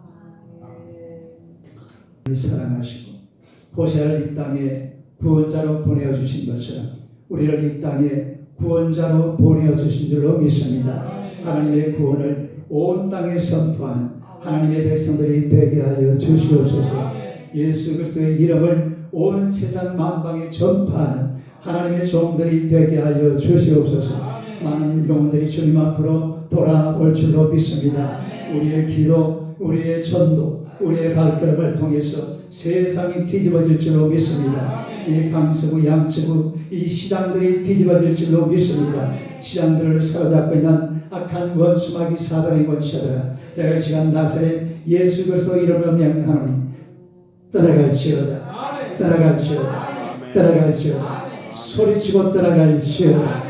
사랑하시고 호세를 이 땅에 구원자로 보내어주신 것처럼 우리를 이 땅에 구원자로 보내어주신 줄로 믿습니다. 하나님의 구원을 온 땅에 선포하는 하나님의 백성들이 되게 하여 주시옵소서. 예수 그리스도의 이름을 온 세상 만방에 전파하는 하나님의 종들이 되게 하여 주시옵소서. 많은 영혼들이 주님 앞으로 돌아올 줄로 믿습니다. 우리의 기도, 우리의 전도, 우리의 발걸음을 통해서 세상이 뒤집어질 줄로 믿습니다. 이 강서구, 양천구, 이 시장들이 뒤집어질 줄로 믿습니다. 시장들을 사로잡고 있는 악한 원수마귀 사단의 권세들아, 내가 이 시간 나사렛 예수 그리스도 이름으로 명령하노니 떠나갈지어다. 떠나갈지어다. 따라갈지어다. 소리치고 따라갈지어다.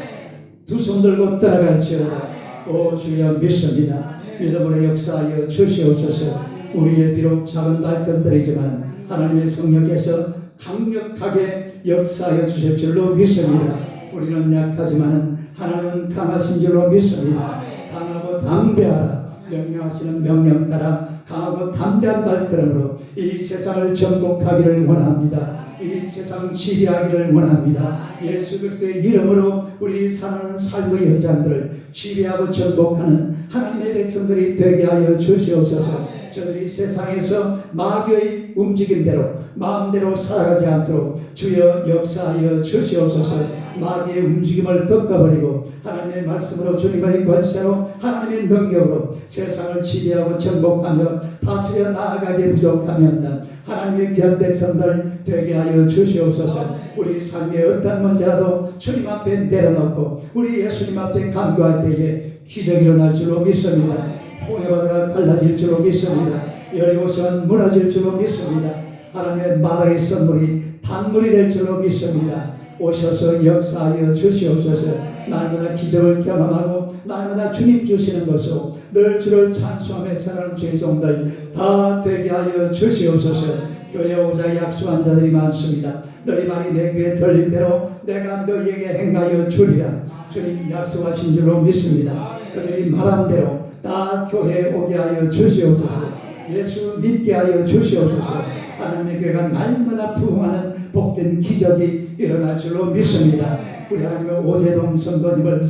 두 손 들고 따라갈지어다. 오 주여 믿습니다. 믿음으로 역사하여 주시옵소서. 우리의 비록 작은 발걸음들이지만 하나님의 성령께서 강력하게 역사하여 주실 줄로 믿습니다. 우리는 약하지만 하나님은 강하신 줄로 믿습니다. 강하고 담대하라. 명령하시는 명령 따라 강하고 담대한 발걸음으로 이 세상을 정복하기를 원합니다. 이 세상 지배하기를 원합니다. 예수 그리스도의 이름으로 우리 사는 삶의 현장들을 지배하고 정복하는 하나님의 백성들이 되게 하여 주시옵소서. 저들이 세상에서 마귀의 움직임대로 마음대로 살아가지 않도록 주여 역사하여 주시옵소서. 마귀의 움직임을 꺾어버리고 하나님의 말씀으로 주님의 권세로 하나님의 능력으로 세상을 지배하고 정복하며 다스려 나아가게 부족하면 하나님의 귀한 백성들 되게 하여 주시옵소서. 우리 삶에 어떤 문제라도 주님 앞에 내려놓고 우리 예수님 앞에 간구할 때에 기적이 일어날 줄로 믿습니다. 홍해바다가 갈라질 줄로 믿습니다. 여리고성은 무너질 줄로 믿습니다. 하나님의 마라의 선물이 단물이 될 줄로 믿습니다. 오셔서 역사하여 주시옵소서. 날마다 기적을 경험하고 날마다 주님 주시는 것으로 늘 주를 찬송하며 살아가는 죄종들 다 되게 하여 주시옵소서. 교회 오자 약속한 자들이 많습니다. 너희 말이 내 귀에 들린 대로 내가 너희에게 행하여 주리라. 주님 약속하신 줄로 믿습니다. 그들이 말한 대로 다 교회에 오게 하여 주시옵소서. 예수 믿게 하여 주시옵소서. 하나님의 교회가 날마다 부흥하는 복된 기적이 일어날 줄로 믿습니다. 우리 하나님의 오재동 성도님을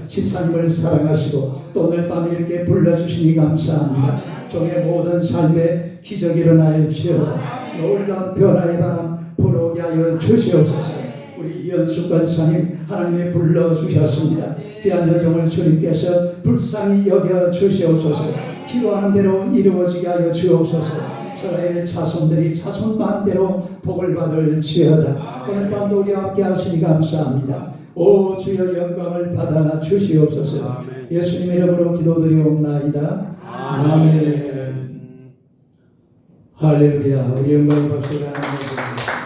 집사님을 사랑하시고 또 오늘 밤에 이렇게 불러주시니 감사합니다. 종의 모든 삶에 기적이 일어날지어다. 놀라운 변화의 바람 불어오게 하여 주시옵소서. 우리 이현숙 권사님 하나님의 불러주셨습니다. 귀한 여정을 주님께서 불쌍히 여겨 주시옵소서. 기도하는 대로 이루어지게 하여 주옵소서. 이스라엘 자손들이 자손 마음대로 복을 받을지어다. 오늘 밤도 우리와 함께 하시니 감사합니다. 오 주여 영광을 받아 주시옵소서. 예수님의 이름으로 기도드리옵나이다. 아멘. 할렐루야. 우리 영광의 박수를 하나님